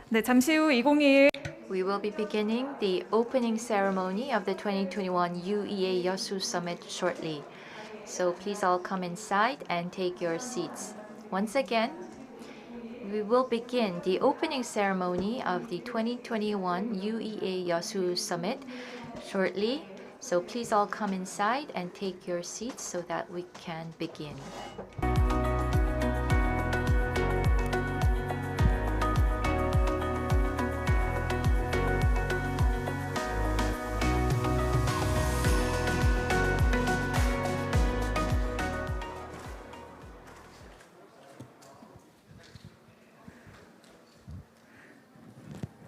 네, 잠시 후 2021 We will be beginning the opening ceremony of the 2021 UEA YEOSU Summit shortly. So please all come inside and take your seats. Once again, we will begin the opening ceremony of the 2021 UEA Yasu Summit shortly. So please all come inside and take your seats so that we can begin.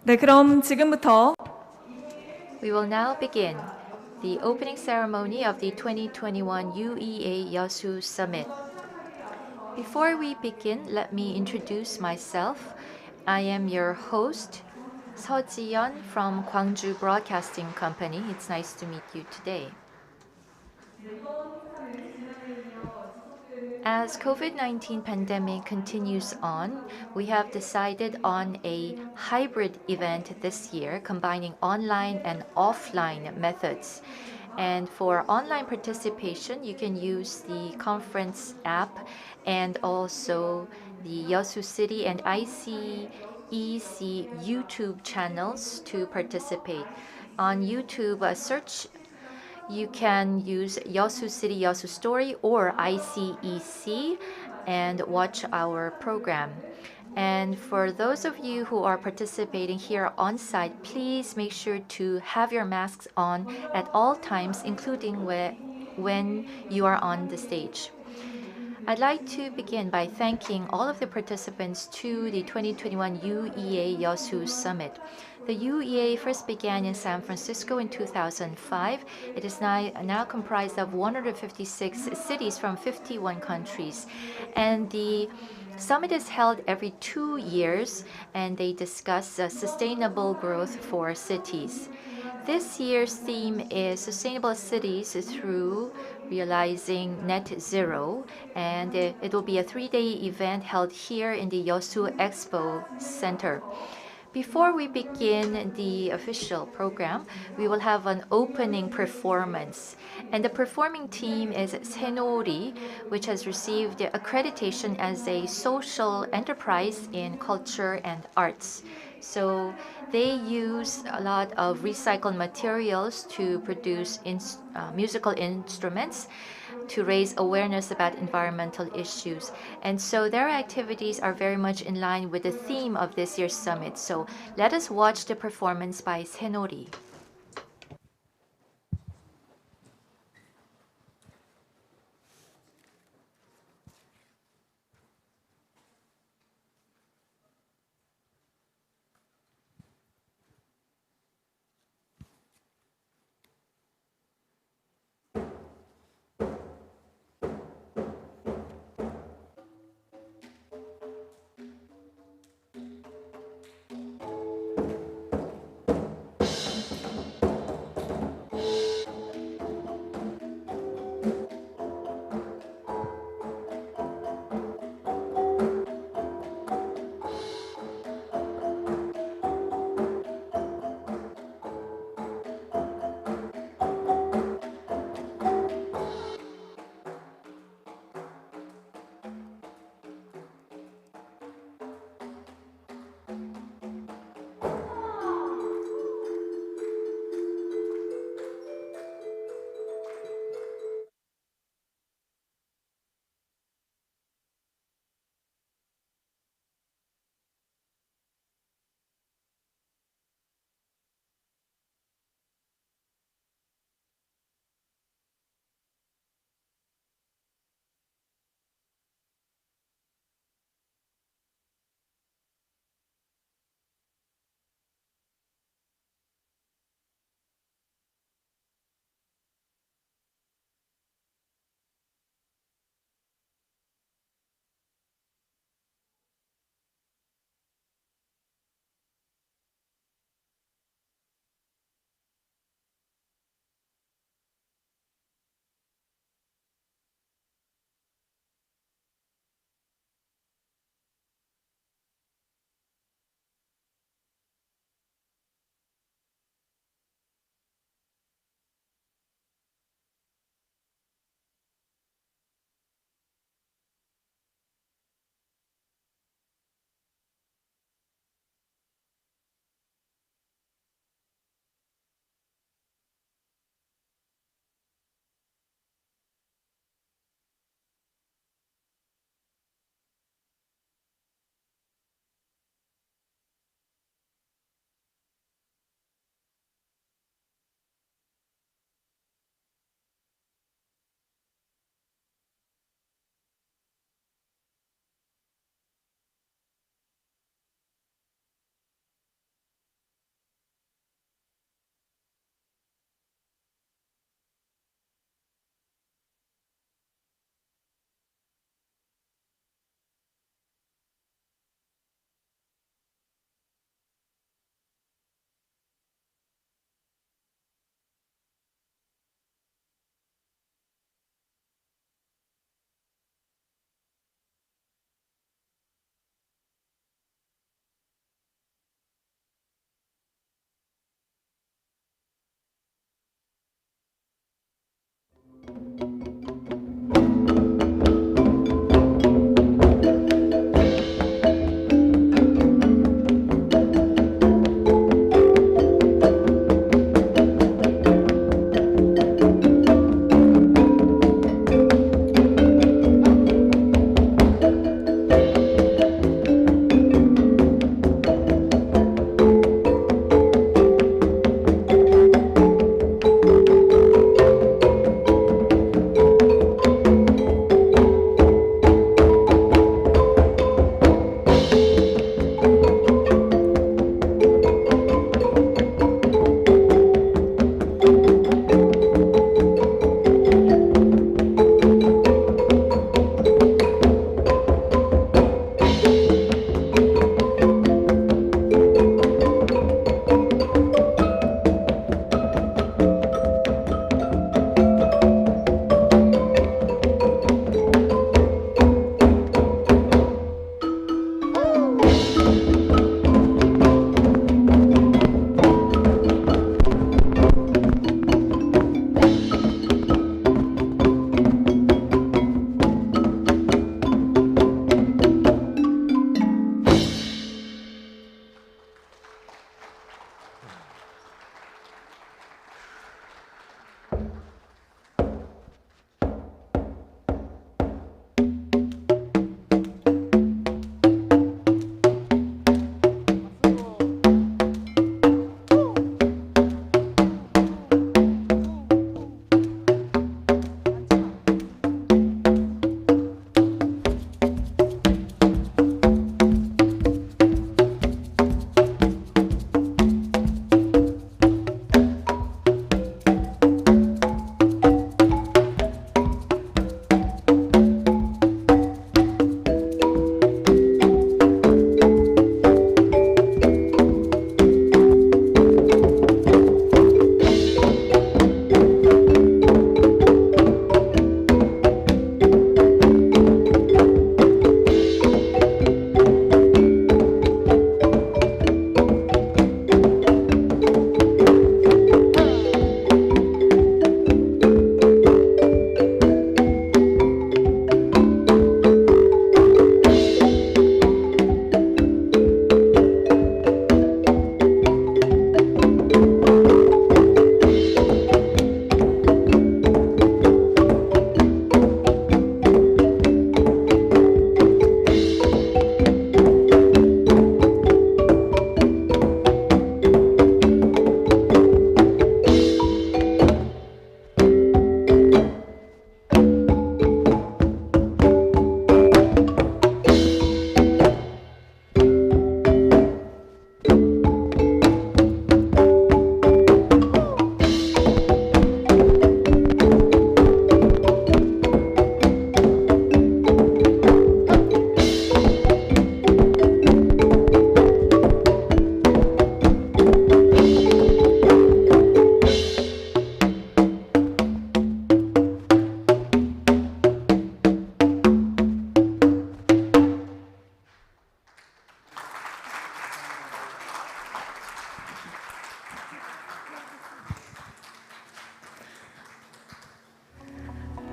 네, 그럼 지금부터 We will now begin the opening ceremony of the 2021 UEA Yasu Summit. Before we begin, let me introduce myself. I am your host, Seo Ji-yeon from Gwangju Broadcasting Company. It's nice to meet you today. As COVID-19 pandemic continues on, we have decided on a hybrid event this year, combining online and offline methods. And for online participation, you can use the conference app and also the Yasu City and ICEC YouTube channels to participate. On YouTube, you can use Yasu City, Yasu Story or ICEC and watch our program. And for those of you who are participating here on site, please make sure to have your masks on at all times, including when you are on the stage. I'd like to begin by thanking all of the participants to the 2021 UEA YEOSU Summit. The UEA first began in San Francisco in 2005. It is now comprised of 156 cities from 51 countries. And the summit is held every 2 years, and they discuss sustainable growth for cities. This year's theme is Sustainable Cities through Realizing Net Zero, and it will be a 3-day event held here in the Yasu Expo Center. Before we begin the official program, we will have an opening performance. And the performing team is Senori, which has received accreditation as a social enterprise in culture and arts. So they use a lot of recycled materials to produce musical instruments to raise awareness about environmental issues. And so their activities are very much in line with the theme of this year's summit. So let us watch the performance by Senori.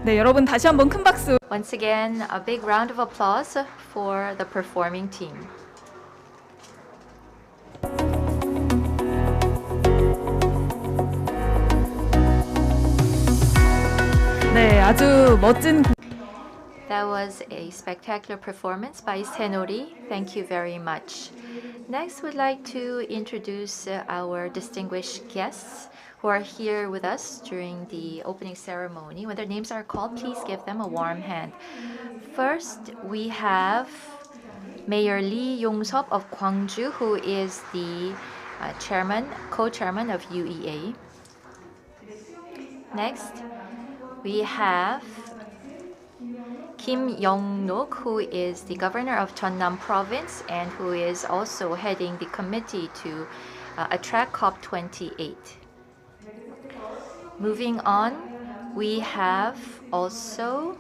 네, 여러분 다시 한번 큰 박수. Once again, a big round of applause for the performing team. 네, 아주 멋진 That was a spectacular performance by Senori. Thank you very much. Next, we'd like to introduce our distinguished guests who are here with us during the opening ceremony. When their names are called, please give them a warm hand. First, we have Mayor Lee Yong-sop of Gwangju, who is the co-chairman of UEA. Next, we have Kim Young-nok, who is the governor of Jeonnam Province and who is also heading the committee to attract COP28. Moving on, we have also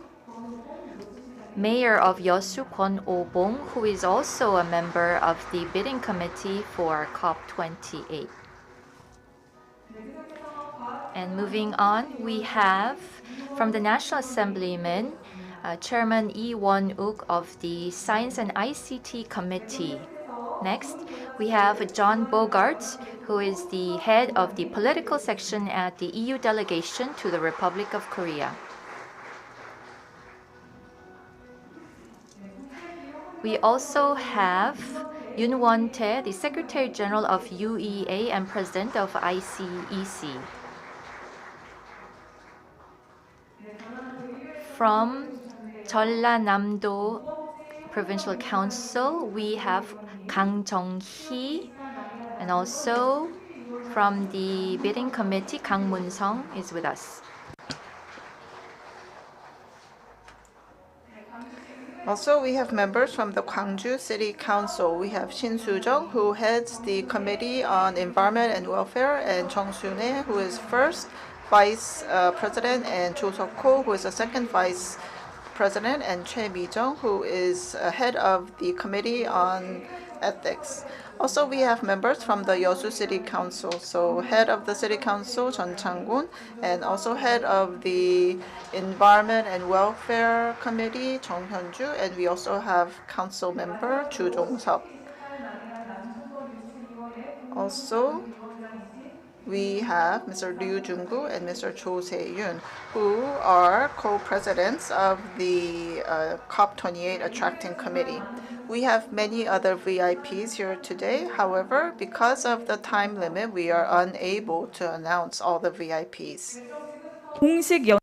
Mayor of Yeosu Kwon Oh-bong, who is also a member of the bidding committee for COP28. And moving on, we have from the National Assemblyman, Chairman Lee Won-uk of the Science and ICT Committee. Next, we have John Bogarts, who is the head of the political section at the EU delegation to the Republic of Korea. We also have Yoon Won-tae, the Secretary General of UEA and President of ICEC. From Jeollanam-do Provincial Council, we have Kang Jong-hee, and also from the bidding committee, Kang Mun-sung is with us. Also, we have members from the Gwangju City Council. We have Shin Soo-jung, who heads the Committee on Environment and Welfare, and Chung Soo-nae, who is first Vice President, and Cho Seok-ho, who is the second Vice President, and Choi Mi-jung, who is head of the Committee on Ethics. Also, we have members from the Yeosu City Council. So, head of the City Council, Jeon Chang-gun, and also head of the Environment and Welfare Committee, Jung Hyun-ju, and we also have Council member Chu Jong-seop. Also, we have Mr. Ryu Jung-gu and Mr. Cho Se-yoon, who are co-presidents of the COP28 Attracting Committee. We have many other VIPs here today. However, because of the time limit, we are unable to announce all the VIPs. 공식 연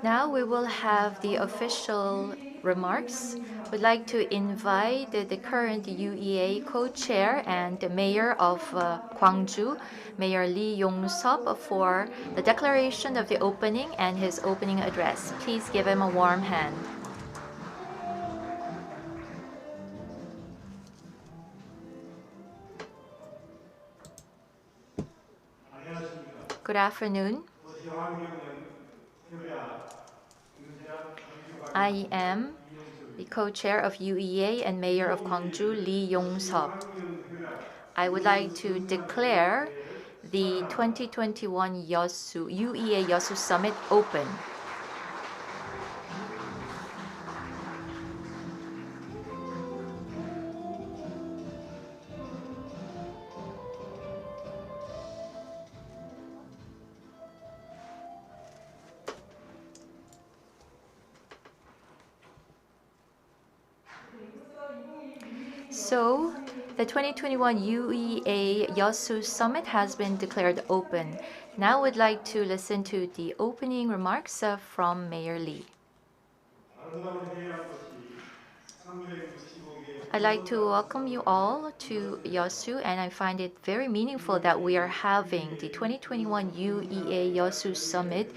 Now we will have the official remarks. We'd like to invite the current UEA co-chair and mayor of Gwangju, Mayor Lee Yong-sop, for the declaration of the opening and his opening address. Please give him a warm hand. Good afternoon. I am the co-chair of UEA and mayor of Gwangju, Lee Yong-sop. I would like to declare the 2021 UEA YEOSU Summit open. So, the 2021 UEA YEOSU Summit has been declared open. Now we'd like to listen to the opening remarks from Mayor Lee. I'd like to welcome you all to YEOSU, and I find it very meaningful that we are having the 2021 UEA YEOSU Summit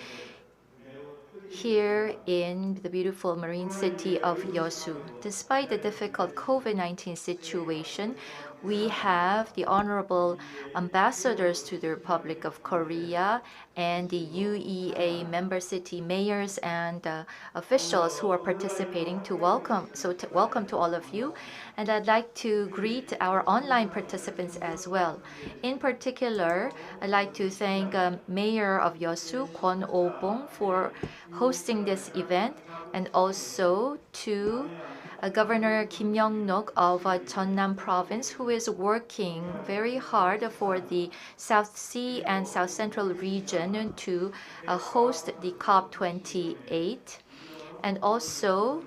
here in the beautiful marine city of Yasu. Despite the difficult COVID-19 situation, we have the honorable ambassadors to the Republic of Korea and the UEA member city mayors and officials who are participating to welcome. So welcome to all of you. And I'd like to greet our online participants as well. In particular, I'd like to thank Mayor of Yasu, Ngo Forum, for hosting this event, and also to Governor Kim Young-nok of Jeonnam Province, who is working very hard for the South Sea and South Central region to host the COP28. And also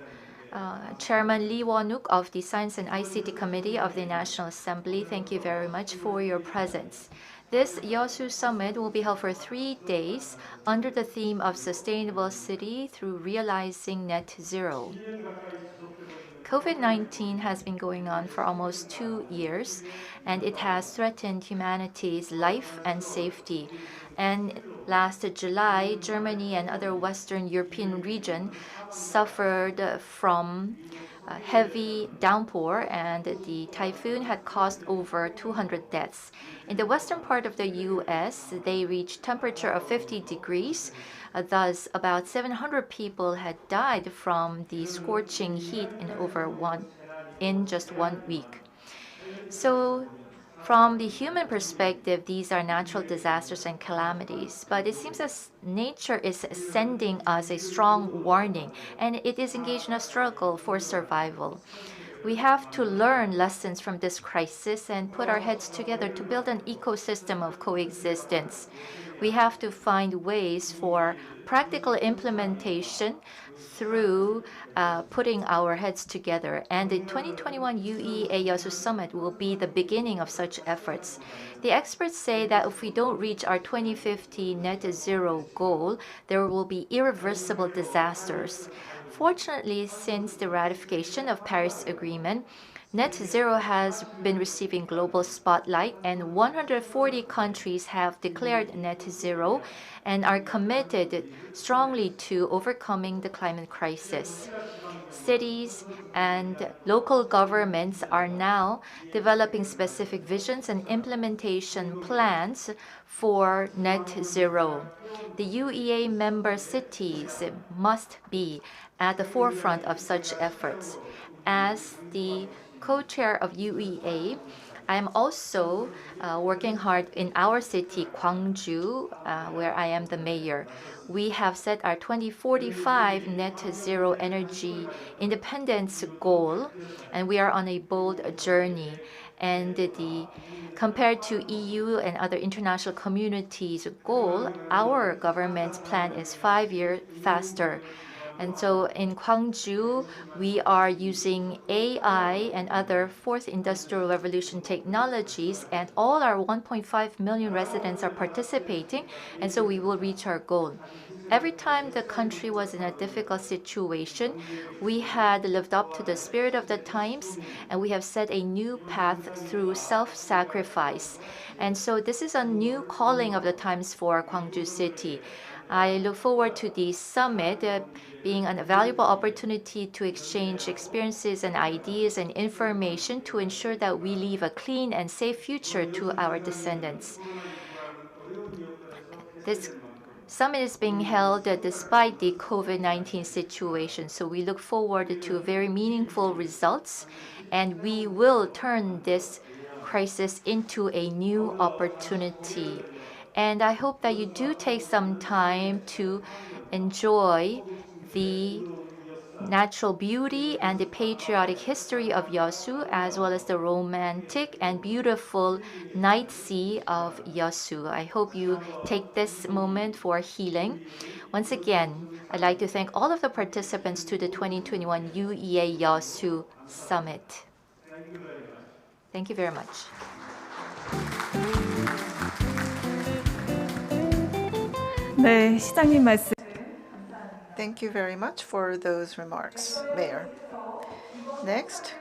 Chairman Lee Won-wook of the Science and ICT Committee of the National Assembly. Thank you very much for your presence. This YEOSU Summit will be held for 3 days under the theme of Sustainable City through Realizing Net Zero. COVID-19 has been going on for almost 2 years, and it has threatened humanity's life and safety. And last July, Germany and other Western European regions suffered from heavy downpour, and the typhoon had caused over 200 deaths. In the western part of the U.S., they reached temperature of 50 degrees. Thus, about 700 people had died from the scorching heat in just 1 week. So, from the human perspective, these are natural disasters and calamities, but it seems as nature is sending us a strong warning, and it is engaged in a struggle for survival. We have to learn lessons from this crisis and put our heads together to build an ecosystem of coexistence. We have to find ways for practical implementation through putting our heads together. And the 2021 UEA YEOSU Summit will be the beginning of such efforts. The experts say that if we don't reach our 2050 net zero goal, there will be irreversible disasters. Fortunately, since the ratification of Paris Agreement, net zero has been receiving global spotlight, and 140 countries have declared net zero and are committed strongly to overcoming the climate crisis. Cities and local governments are now developing specific visions and implementation plans for net zero. The UEA member cities must be at the forefront of such efforts. As the co-chair of UEA, I am also working hard in our city, Gwangju, where I am the mayor. We have set our 2045 net zero energy independence goal, and we are on a bold journey. And compared to EU and other international communities' goal, our government's plan is 5 years faster. And so in Gwangju, we are using AI and other fourth industrial revolution technologies, and all our 1.5 million residents are participating, and so we will reach our goal. Every time the country was in a difficult situation, we had lived up to the spirit of the times, and we have set a new path through self-sacrifice. And so this is a new calling of the times for Gwangju City. I look forward to the summit being a valuable opportunity to exchange experiences and ideas and information to ensure that we leave a clean and safe future to our descendants. This summit is being held despite the COVID-19 situation, so we look forward to very meaningful results, and we will turn this crisis into a new opportunity. And I hope that you do take some time to enjoy the natural beauty and the patriotic history of Yasu, as well as the romantic and beautiful night sea of Yasu. I hope you take this moment for healing. Once again, I'd like to thank all of the participants to the 2021 UEA YEOSU Summit. Thank you very much. 네, 시장님 말씀. Thank you very much for those remarks, Mayor. Next,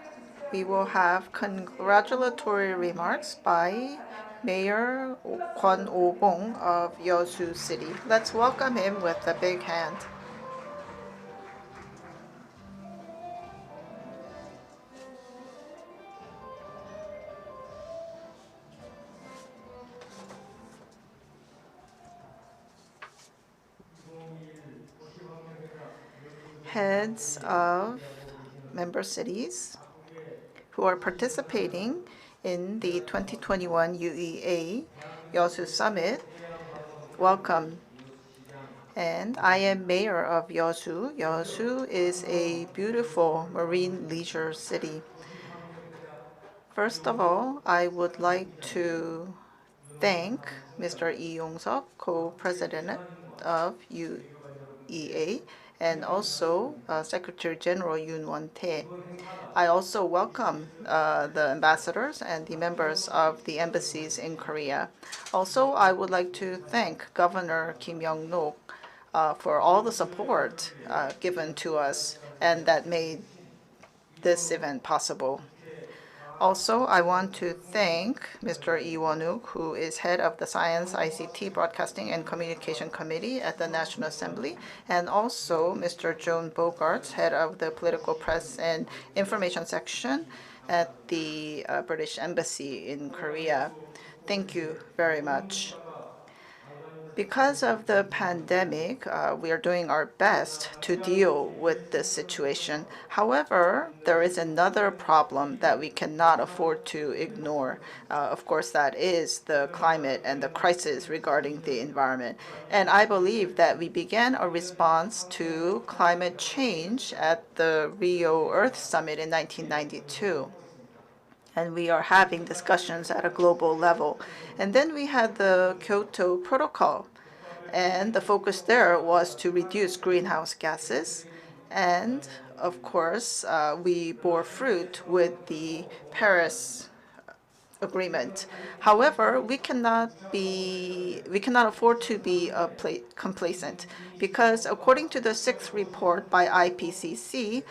we will have congratulatory remarks by Mayor Ngo Forum of Yeosu City. Let's welcome him with a big hand. heads of member cities who are participating in the 2021 UEA YEOSU Summit, welcome. And I am mayor of Yasu. Yasu is a beautiful marine leisure city. First of all, I would like to thank Mr. Lee Yong-seok, co-president of UEA, and also Secretary General Yoon Won-tae. I also welcome the ambassadors and the members of the embassies in Korea. Also, I would like to thank Governor Kim Young-nok for all the support given to us and that made this event possible. Also, I want to thank Mr. Lee Won-wook, who is head of the Science, ICT, Broadcasting, and Communication Committee at the National Assembly, and also Mr. Joan Bogarts, head of the Political Press and Information Section at the British Embassy in Korea. Thank you very much. Because of the pandemic, we are doing our best to deal with this situation. However, there is another problem that we cannot afford to ignore. Of course, that is the climate and the crisis regarding the environment. And I believe that we began a response to climate change at the Rio Earth Summit in 1992. And we are having discussions at a global level. And then we had the Kyoto Protocol, and the focus there was to reduce greenhouse gases. And of course, we bore fruit with the Paris Agreement. However, we cannot afford to be complacent, because according to the sixth report by IPCC,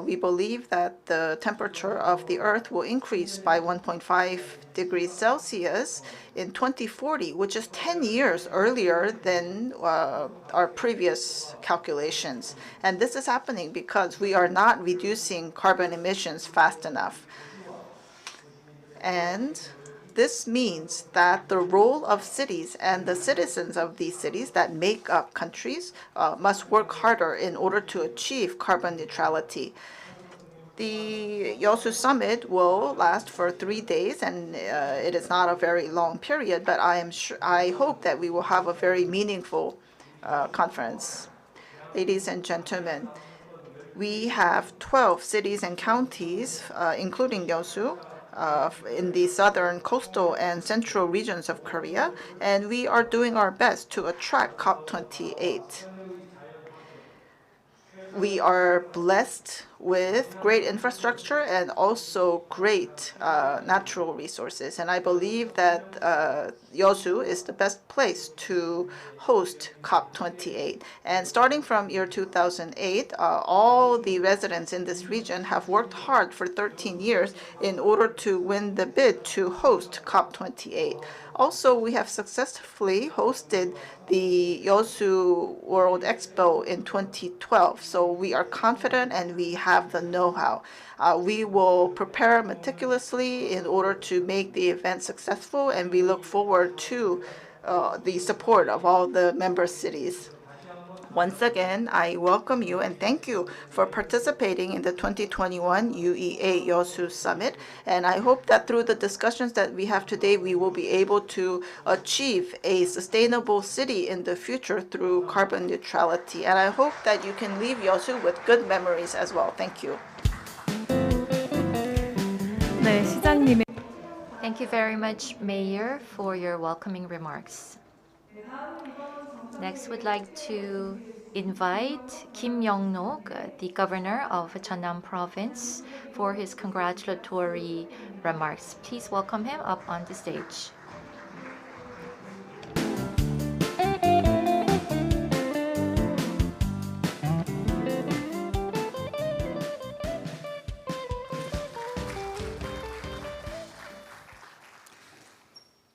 we believe that the temperature of the Earth will increase by 1.5 degrees Celsius in 2040, which is 10 years earlier than our previous calculations. And this is happening because we are not reducing carbon emissions fast enough. And this means that the role of cities and the citizens of these cities that make up countries must work harder in order to achieve carbon neutrality. The YEOSU Summit will last for 3 days, and it is not a very long period, but I hope that we will have a very meaningful conference. Ladies and gentlemen, we have 12 cities and counties, including YEOSU, in the southern, coastal, and central regions of Korea, and we are doing our best to attract COP28. We are blessed with great infrastructure and also great natural resources. And I believe that YEOSU is the best place to host COP28. And starting from year 2008, all the residents in this region have worked hard for 13 years in order to win the bid to host COP28. Also, we have successfully hosted the YEOSU World Expo in 2012. So we are confident and we have the know-how. We will prepare meticulously in order to make the event successful, and we look forward to the support of all the member cities. Once again, I welcome you and thank you for participating in the 2021 UEA YEOSU Summit. And I hope that through the discussions that we have today, we will be able to achieve a sustainable city in the future through carbon neutrality. And I hope that you can leave YEOSU with good memories as well. Thank you. 네, 시장님의 Thank you very much, Mayor, for your welcoming remarks. Next, we'd like to invite Kim Young-nok, the governor of Jeonnam Province, for his congratulatory remarks. Please welcome him up on the stage.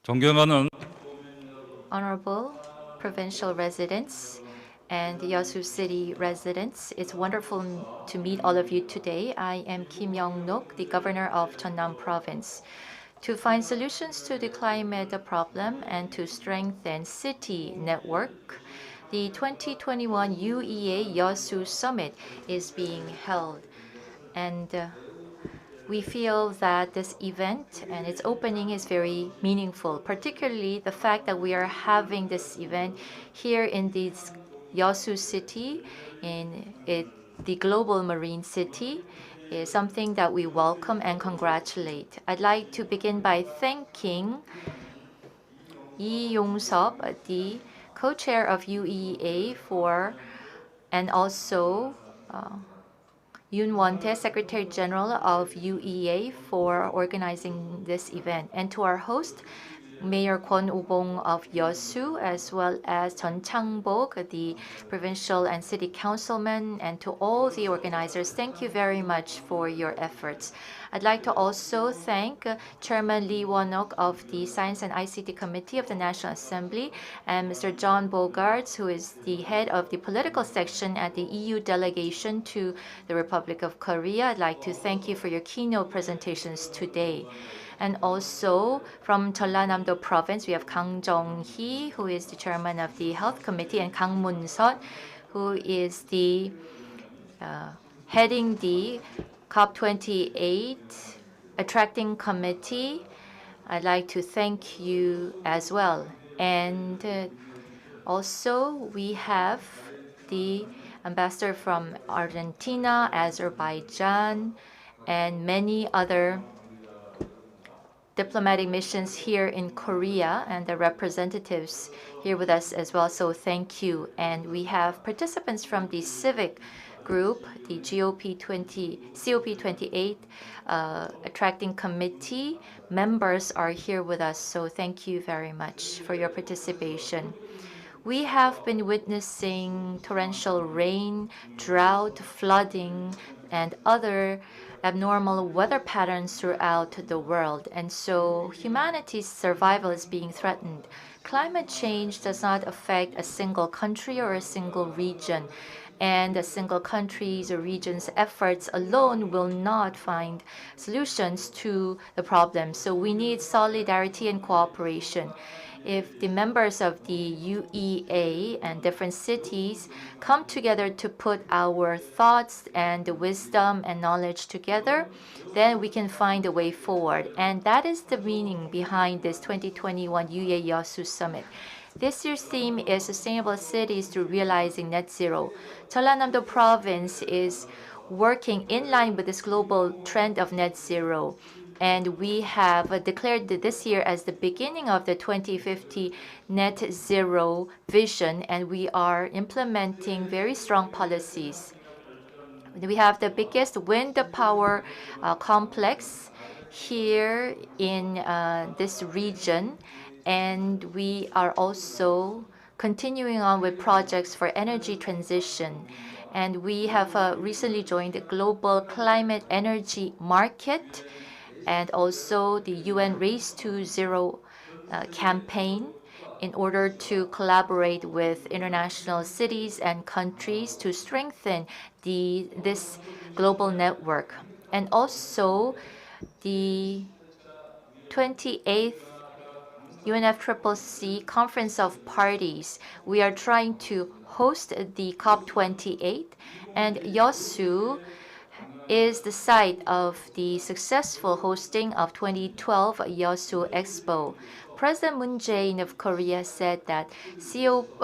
존경하는 Honorable provincial residents and Yasu City residents, it's wonderful to meet all of you today. I am Kim Young-nok, the governor of Jeonnam Province. To find solutions to the climate problem and to strengthen city network, the 2021 UEA YEOSU Summit is being held. And we feel that this event and its opening is very meaningful, particularly the fact that we are having this event here in this Yasu city, the global marine city, is something that we welcome and congratulate. I'd like to begin by thanking Lee Yong-sop, the co-chair of UEA, and also Yoon Won-tae, Secretary General of UEA, for organizing this event. And to our host, Mayor Kwon Woo-bong of Yasu, as well as Chun Chang-bok, the provincial and city councilman, and to all the organizers, thank you very much for your efforts. I'd like to also thank Chairman Lee Won-ok of the Science and ICT Committee of the National Assembly, and Mr. John Bogarts, who is the head of the political section at the EU delegation to the Republic of Korea. I'd like to thank you for your keynote presentations today. And also from Jeollanam-do Province, we have Kang Jong-hee, who is the chairman of the Health Committee, and Kang Mun-seot, who is the heading the COP28 Attracting Committee. I'd like to thank you as well. And also we have the ambassador from Argentina, Azerbaijan, and many other diplomatic missions here in Korea, and the representatives here with us as well. So thank you. And we have participants from the civic group, the COP28 Attracting Committee members are here with us. So thank you very much for your participation. We have been witnessing torrential rain, drought, flooding, and other abnormal weather patterns throughout the world. And so humanity's survival is being threatened. Climate change does not affect a single country or a single region. And a single country's or region's efforts alone will not find solutions to the problem. So we need solidarity and cooperation. If the members of the UEA and different cities come together to put our thoughts and wisdom and knowledge together, then we can find a way forward. And that is the meaning behind this 2021 UEA YEOSU Summit. This year's theme is Sustainable Cities Through Realizing Net Zero. Jeollanam-do Province is working in line with this global trend of net zero. And we have declared this year as the beginning of the 2050 net zero vision, and we are implementing very strong policies. We have the biggest wind power complex here in this region, and we are also continuing on with projects for energy transition. And we have recently joined the Global Climate Energy Market, and also the UN Race to Zero campaign, in order to collaborate with international cities and countries to strengthen this global network. And also the 28th UNFCCC Conference of Parties. We are trying to host the COP28, and Yasu is the site of the successful hosting of 2012 Yasu Expo. President Moon Jae-in of Korea said that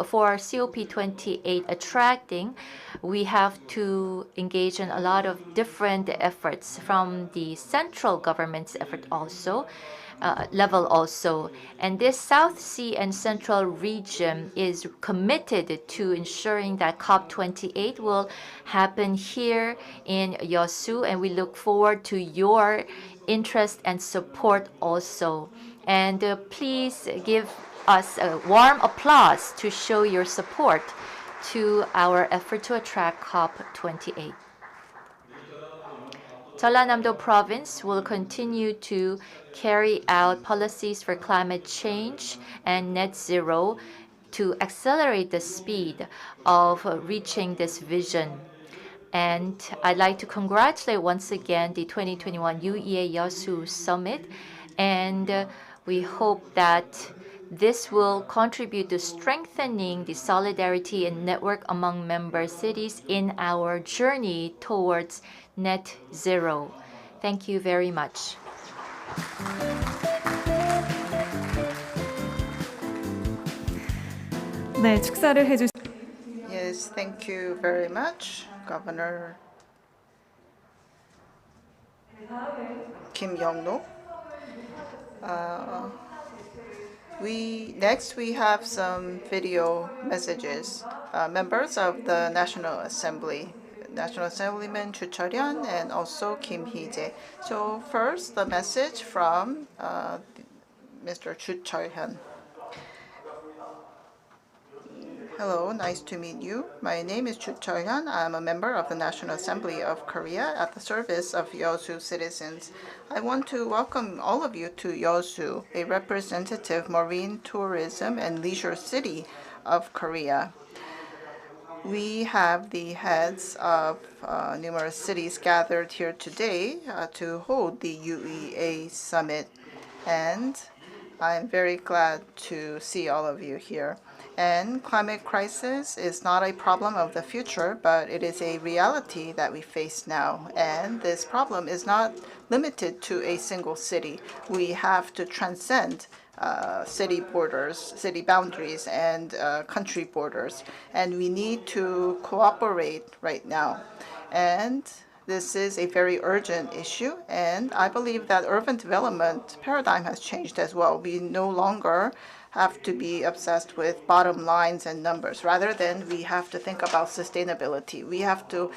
for COP28 attracting, we have to engage in a lot of different efforts from the central government's effort also. Level also. And this South Sea and Central region is committed to ensuring that COP28 will happen here in Yasu, and we look forward to your interest and support also. And please give us a warm applause to show your support to our effort to attract COP28. Jeollanam-do Province will continue to carry out policies for climate change and net zero to accelerate the speed of reaching this vision. And I'd like to congratulate once again the 2021 UEA YEOSU Summit, and we hope that This will contribute to strengthening the solidarity and network among member cities in our journey towards net zero. Thank you very much. 네, 축사를 해주신 Yes, thank you very much, Governor Kim Young-no. Next we have some video messages. Members of the National Assembly, National Assemblyman Chu Chol-hyun and also Kim Hee-jae. So first, the message from Mr. Chu Chol-hyun. Hello, nice to meet you. My name is Chu Chol-hyun. I'm a member of the National Assembly of Korea at the service of YEOSU citizens. I want to welcome all of you to YEOSU, a representative marine tourism and leisure city of Korea. We have the heads of numerous cities gathered here today to hold the UEA Summit, and I'm very glad to see all of you here. And climate crisis is not a problem of the future, but it is a reality that we face now. And this problem is not limited to a single city. We have to transcend city borders, city boundaries, and country borders. And we need to cooperate right now. And this is a very urgent issue, and I believe that urban development paradigm has changed as well. We no longer have to be obsessed with bottom lines and numbers. Rather than we have to think about sustainability. We have to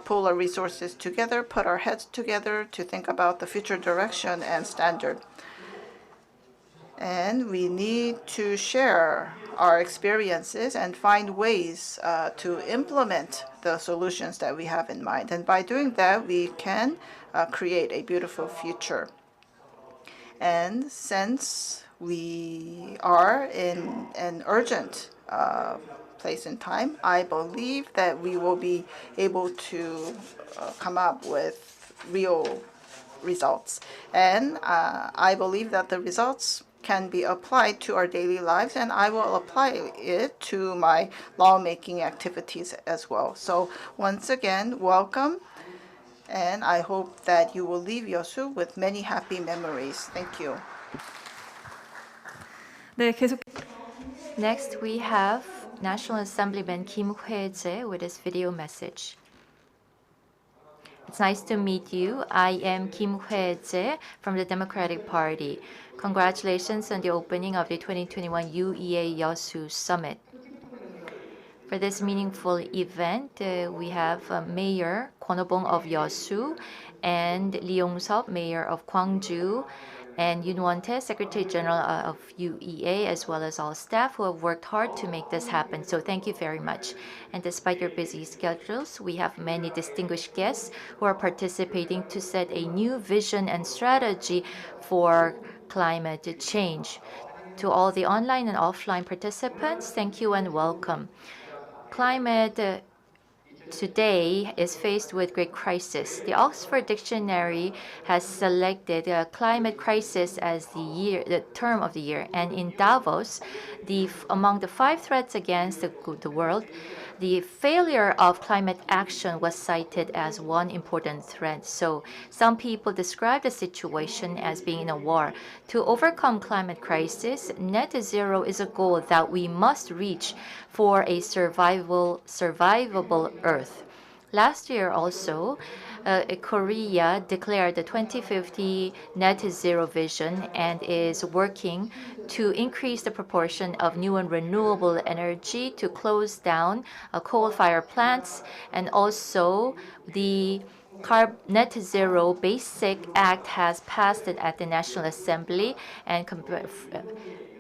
pull our resources together, put our heads together to think about the future direction and standard. And we need to share our experiences and find ways to implement the solutions that we have in mind. And by doing that, we can create a beautiful future. And since we are in an urgent place in time, I believe that we will be able to come up with real results. And I believe that the results can be applied to our daily lives, and I will apply it to my lawmaking activities as well. So once again, welcome, and I hope that you will leave YEOSU with many happy memories. Thank you. 네, 계속 Next, we have National Assemblyman Kim Hee-jae with his video message. It's nice to meet you. I am Kim Hee-jae from the Democratic Party. Congratulations on the opening of the 2021 UEA YEOSU Summit. For this meaningful event, we have Mayor Kwon Ho-bong of YEOSU and Lee Yong-seop, Mayor of Gwangju, and Yoon Won-tae, Secretary General of UEA, as well as all staff who have worked hard to make this happen. So thank you very much. And despite your busy schedules, we have many distinguished guests who are participating to set a new vision and strategy for climate change. To all the online and offline participants, thank you and welcome. Climate today is faced with great crisis. The Oxford Dictionary has selected climate crisis as the term of the year. And in Davos, among the 5 threats against the world, the failure of climate action was cited as one important threat. So some people describe the situation as being in a war. To overcome climate crisis, net zero is a goal that we must reach for a survivable Earth. Last year also, Korea declared the 2050 net zero vision and is working to increase the proportion of new and renewable energy to close down coal-fired plants, and also the Net Zero Basic Act has passed it at the National Assembly,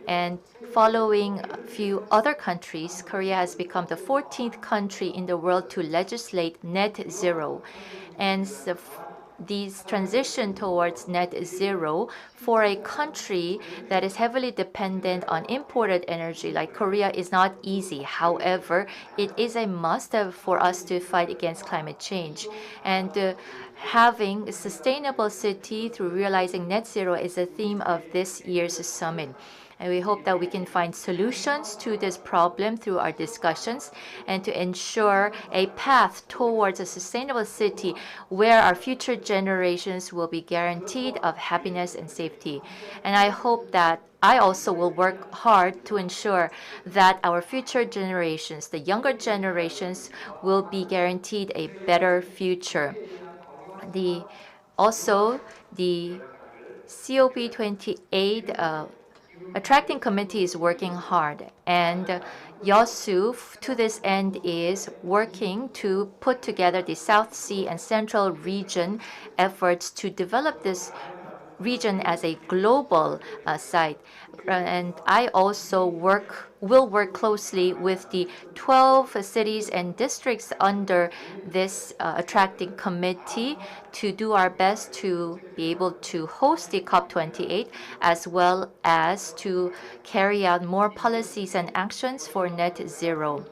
and following a few other countries, Korea has become the 14th country in the world to legislate net zero. And these transition towards net zero for a country that is heavily dependent on imported energy like Korea is not easy. However, it is a must for us to fight against climate change. And having a sustainable city through realizing net zero is the theme of this year's summit. And we hope that we can find solutions to this problem through our discussions and to ensure a path towards a sustainable city where our future generations will be guaranteed of happiness and safety. And I hope that I also will work hard to ensure that our future generations, the younger generations, will be guaranteed a better future. Also, the COP28 attracting committee is working hard, and YEOSU to this end is working to put together the South Sea and Central region efforts to develop this region as a global site. And I also will work closely with the 12 cities and districts under this attracting committee to do our best to be able to host the COP28 as well as to carry out more policies and actions for net zero.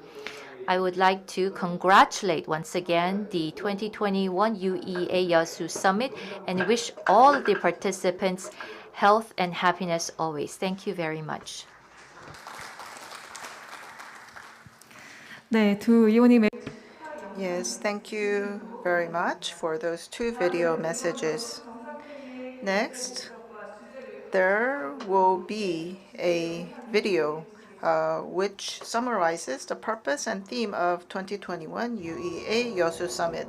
I would like to congratulate once again the 2021 UEA YEOSU Summit and wish all of the participants health and happiness always. Thank you very much. 네, 두 의원님의 Yes, thank you very much for those two video messages. Next, there will be a video which summarizes the purpose and theme of 2021 UEA YEOSU Summit.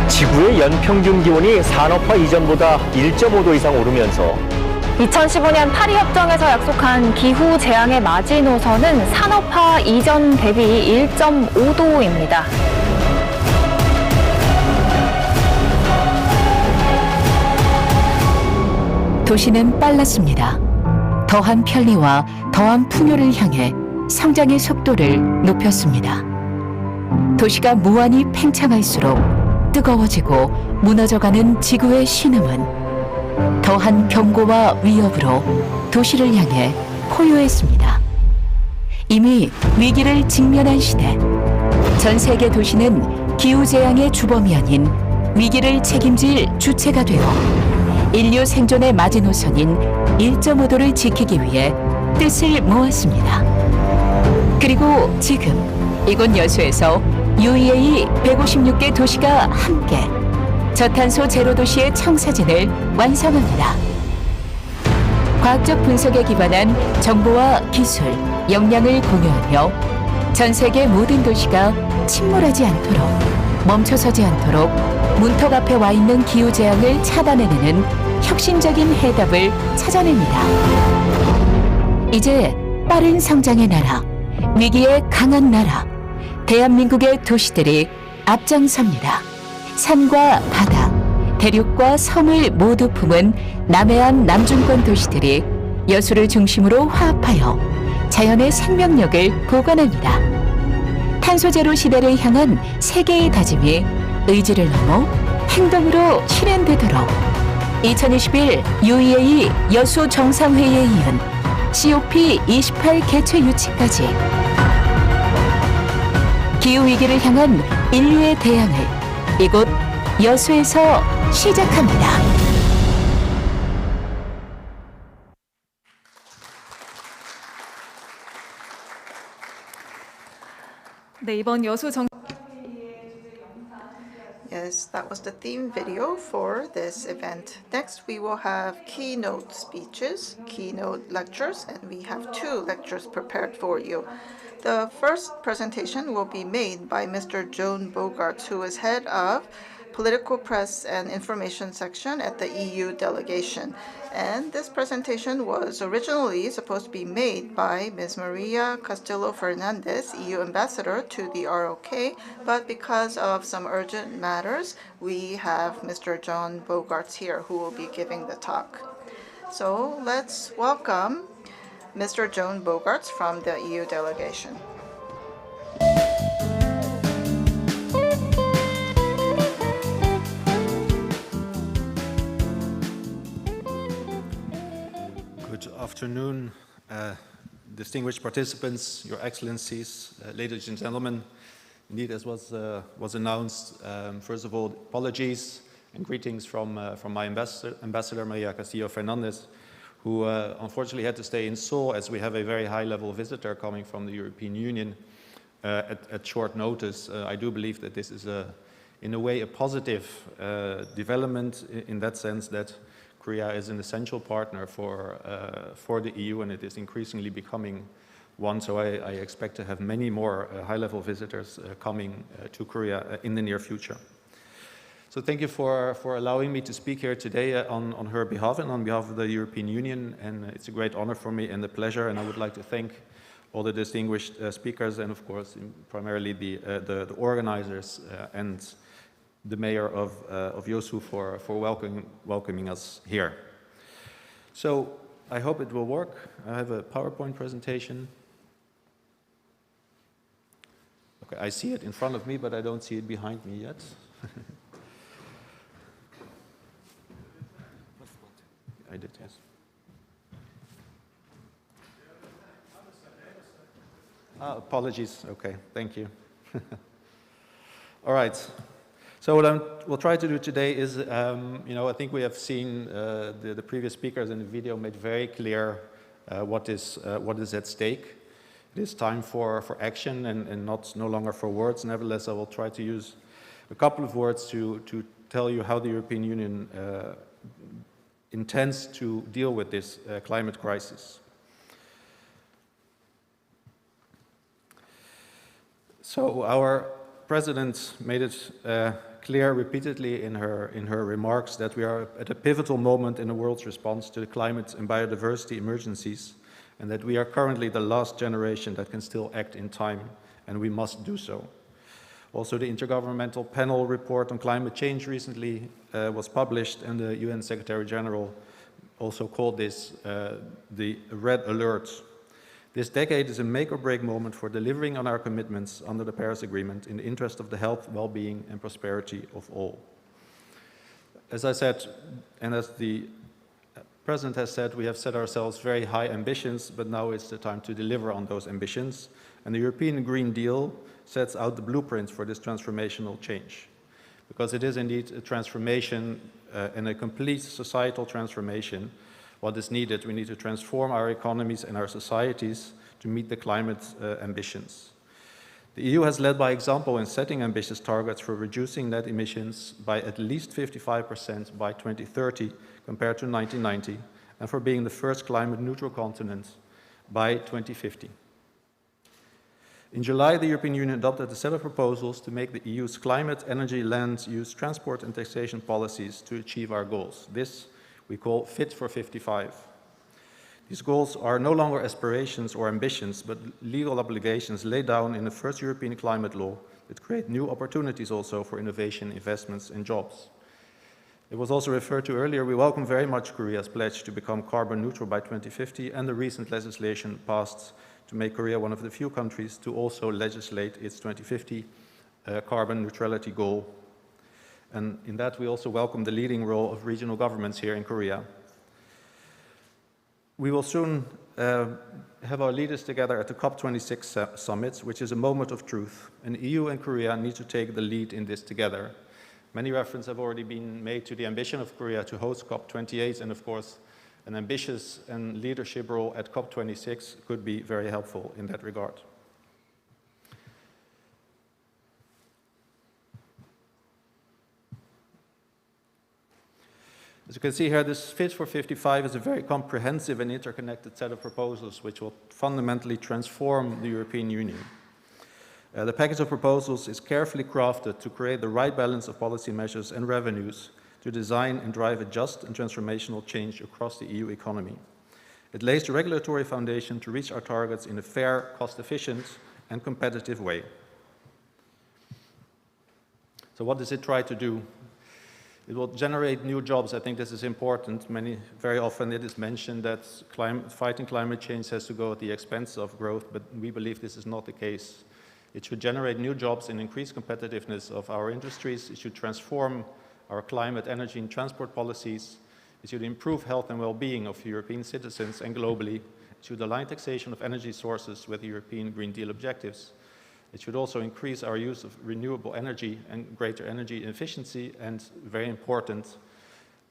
지구의 연평균 기온이 산업화 이전보다 1.5도 이상 오르면서 2015년 파리협정에서 약속한 기후 재앙의 마지노선은 산업화 이전 대비 1.5도입니다. 도시는 빨랐습니다. 더한 편리와 더한 풍요를 향해 성장의 속도를 높였습니다. 도시가 무한히 팽창할수록 뜨거워지고 무너져가는 지구의 신음은 더한 경고와 위협으로 도시를 향해 포효했습니다. 이미 위기를 직면한 시대, 전 세계 도시는 기후재앙의 주범이 아닌 위기를 책임질 주체가 되어 인류 생존의 마지노선인 1.5도를 지키기 위해 뜻을 모았습니다. 그리고 지금 이곳 여수에서 UEA 156개 도시가 함께 저탄소 제로 도시의 청사진을 완성합니다. 과학적 분석에 기반한 정보와 기술, 역량을 공유하며 전 세계 모든 도시가 침몰하지 않도록, 멈춰서지 않도록 문턱 앞에 와 있는 기후재앙을 차단해내는 혁신적인 해답을 찾아냅니다. 이제 빠른 성장의 나라, 위기에 강한 나라, 대한민국의 도시들이 앞장섭니다. 산과 바다, 대륙과 섬을 모두 품은 남해안 남중권 도시들이 여수를 중심으로 화합하여 자연의 생명력을 보관합니다. 탄소제로 시대를 향한 세계의 다짐이 의지를 넘어 행동으로 실현되도록 2021 UEA 여수 정상회의에 이은 COP28 개최 유치까지 기후위기를 향한 인류의 대항을 이곳 여수에서 시작합니다. 네, 이번 여수 정 Yes, that was the theme video for this event. Next, we will have keynote speeches, keynote lectures, and we have 2 lectures prepared for you. The first presentation will be made by Mr. Joan Bogarts, who is head of Political Press and Information Section at the EU delegation. And this presentation was originally supposed to be made by Ms. Maria Castillo-Fernandez, EU ambassador to the ROK, but because of some urgent matters, we have Mr. John Bogarts here who will be giving the talk. So let's welcome Mr. Joan Bogarts from the EU delegation. Good afternoon, distinguished participants, Your Excellencies, ladies and gentlemen. Indeed, as was announced, first of all, apologies and greetings from my ambassador, Maria Castillo Fernandez, who unfortunately had to stay in Seoul as we have a very high-level visitor coming from the European Union at short notice. I do believe that this is, in a way, a positive development in that sense that Korea is an essential partner for the EU, and it is increasingly becoming one. So I expect to have many more high-level visitors coming to Korea in the near future. So thank you for allowing me to speak here today on her behalf and on behalf of the European Union. And it's a great honor for me and a pleasure. And I would like to thank all the distinguished speakers and, of course, primarily the organizers and the mayor of YEOSU for welcoming us here. So I hope it will work. I have a PowerPoint presentation. Okay, I see it in front of me, but I don't see it behind me yet. I did, yes. Apologies. Okay, thank you. All right. So what we'll try to do today is, I think we have seen the previous speakers in the video made very clear what is at stake. It is time for action and no longer for words. Nevertheless, I will try to use a couple of words to tell you how the European Union intends to deal with this climate crisis. So our President made it clear repeatedly in her remarks that we are at a pivotal moment in the world's response to the climate and biodiversity emergencies, and that we are currently the last generation that can still act in time, and we must do so. Also, the Intergovernmental Panel report on climate change recently was published, and the UN Secretary General also called this the Red Alert. This decade is a make-or-break moment for delivering on our commitments under the Paris Agreement in the interest of the health, well-being, and prosperity of all. As I said, and as the President has said, we have set ourselves very high ambitions, but now it's the time to deliver on those ambitions. And the European Green Deal sets out the blueprint for this transformational change. Because it is indeed a transformation and a complete societal transformation. What is needed, we need to transform our economies and our societies to meet the climate ambitions. The EU has led by example in setting ambitious targets for reducing net emissions by at least 55% by 2030 compared to 1990, and for being the first climate neutral continent by 2050. In July, the European Union adopted a set of proposals to make the EU's climate, energy, land use, transport and taxation policies to achieve our goals. This we call Fit for 55. These goals are no longer aspirations or ambitions, but legal obligations laid down in the first European climate law that create new opportunities also for innovation, investments and jobs. It was also referred to earlier, we welcome very much Korea's pledge to become carbon neutral by 2050 and the recent legislation passed to make Korea one of the few countries to also legislate its 2050 carbon neutrality goal. And in that, we also welcome the leading role of regional governments here in Korea. We will soon have our leaders together at the COP26 summit, which is a moment of truth. And the EU and Korea need to take the lead in this together. Many references have already been made to the ambition of Korea to host COP28, and of course, an ambitious and leadership role at COP26 could be very helpful in that regard. As you can see here, this Fit for 55 is a very comprehensive and interconnected set of proposals which will fundamentally transform the European Union. The package of proposals is carefully crafted to create the right balance of policy measures and revenues to design and drive a just and transformational change across the EU economy. It lays the regulatory foundation to reach our targets in a fair, cost-efficient, and competitive way. So what does it try to do? It will generate new jobs. I think this is important. Very often it is mentioned that fighting climate change has to go at the expense of growth, but we believe this is not the case. It should generate new jobs and increase competitiveness of our industries. It should transform our climate, energy, and transport policies. It should improve health and well-being of European citizens and globally. It should align taxation of energy sources with the European Green Deal objectives. It should also increase our use of renewable energy and greater energy efficiency, and very important,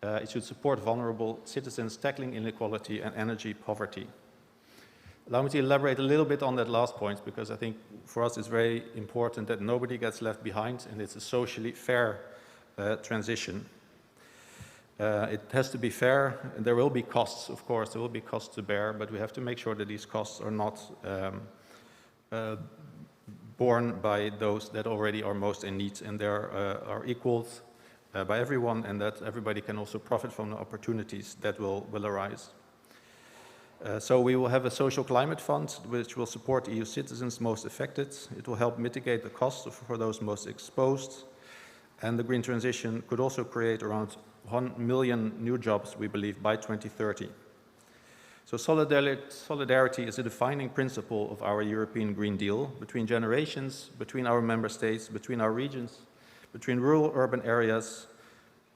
it should support vulnerable citizens tackling inequality and energy poverty. Allow me to elaborate a little bit on that last point, because I think for us it's very important that nobody gets left behind and it's a socially fair transition. It has to be fair, and there will be costs, of course, there will be costs to bear, but we have to make sure that these costs are not borne by those that already are most in need, and they are equaled by everyone, and that everybody can also profit from the opportunities that will arise. So we will have a social climate fund which will support EU citizens most affected. It will help mitigate the costs for those most exposed, and the green transition could also create around 1 million new jobs, we believe, by 2030. So solidarity is a defining principle of our European Green Deal between generations, between our member states, between our regions, between rural, urban areas,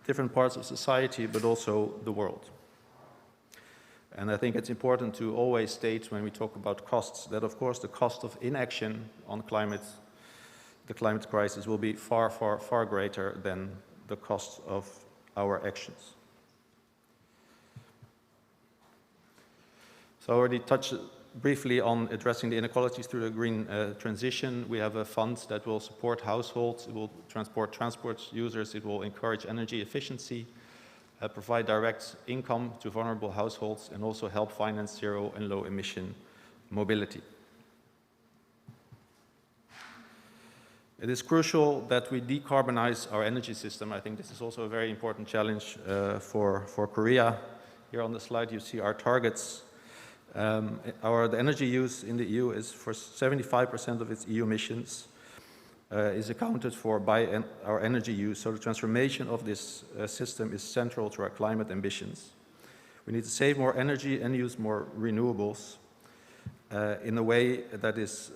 different parts of society, but also the world. And I think it's important to always state when we talk about costs that, of course, the cost of inaction on the climate crisis will be far, far, far greater than the cost of our actions. So I already touched briefly on addressing the inequalities through the green transition. We have a fund that will support households, it will transport users, it will encourage energy efficiency, provide direct income to vulnerable households, and also help finance zero and low emission mobility. It is crucial that we decarbonize our energy system. I think this is also a very important challenge for Korea. Here on the slide you see our targets. The energy use in the EU is for 75% of its EU emissions is accounted for by our energy use. So the transformation of this system is central to our climate ambitions. We need to save more energy and use more renewables in a way that is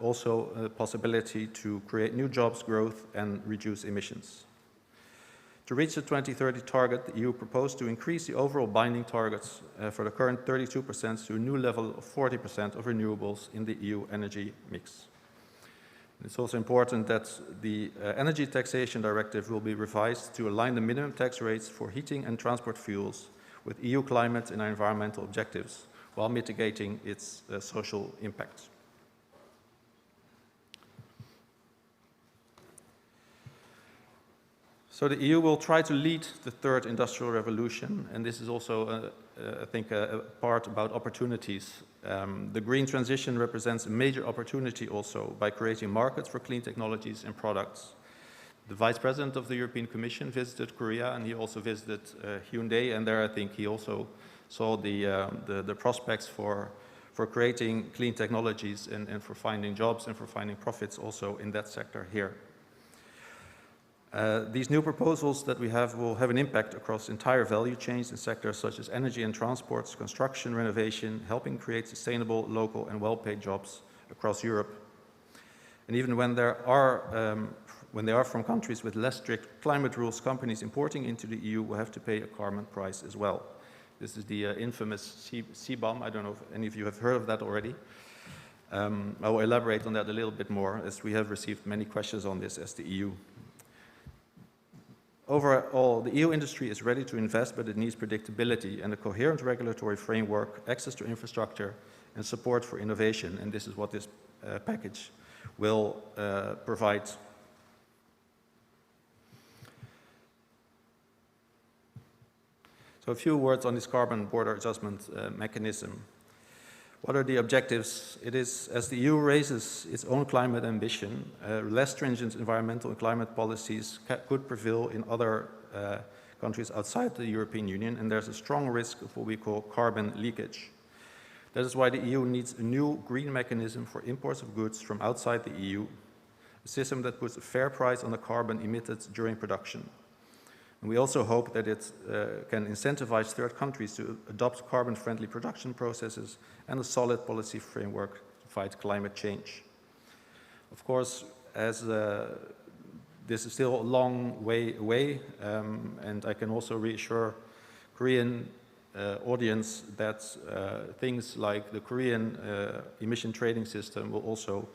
also a possibility to create new jobs, growth, and reduce emissions. To reach the 2030 target, the EU proposed to increase the overall binding targets for the current 32% to a new level of 40% of renewables in the EU energy mix. It's also important that the Energy Taxation Directive will be revised to align the minimum tax rates for heating and transport fuels with EU climate and environmental objectives, while mitigating its social impact. So the EU will try to lead the third industrial revolution, and this is also, I think, a part about opportunities. The green transition represents a major opportunity also by creating markets for clean technologies and products. The Vice President of the European Commission visited Korea, and he also visited Hyundai, and there I think he also saw the prospects for creating clean technologies and for finding jobs and for finding profits also in that sector here. These new proposals that we have will have an impact across entire value chains in sectors such as energy and transports, construction, renovation, helping create sustainable, local and well-paid jobs across Europe. And even when they are from countries with less strict climate rules, companies importing into the EU will have to pay a carbon price as well. This is the infamous CBAM. I don't know if any of you have heard of that already. I will elaborate on that a little bit more, as we have received many questions on this as the EU. Overall, the EU industry is ready to invest, but it needs predictability and a coherent regulatory framework, access to infrastructure, and support for innovation. And this is what this package will provide. So a few words on this carbon border adjustment mechanism. What are the objectives? It is, as the EU raises its own climate ambition, less stringent environmental and climate policies could prevail in other countries outside the European Union, and there's a strong risk of what we call carbon leakage. That is why the EU needs a new green mechanism for imports of goods from outside the EU, a system that puts a fair price on the carbon emitted during production. And we also hope that it can incentivize third countries to adopt carbon-friendly production processes and a solid policy framework to fight climate change. Of course, as this is still a long way away, and I can also reassure Korean audience that things like the Korean emission trading system will also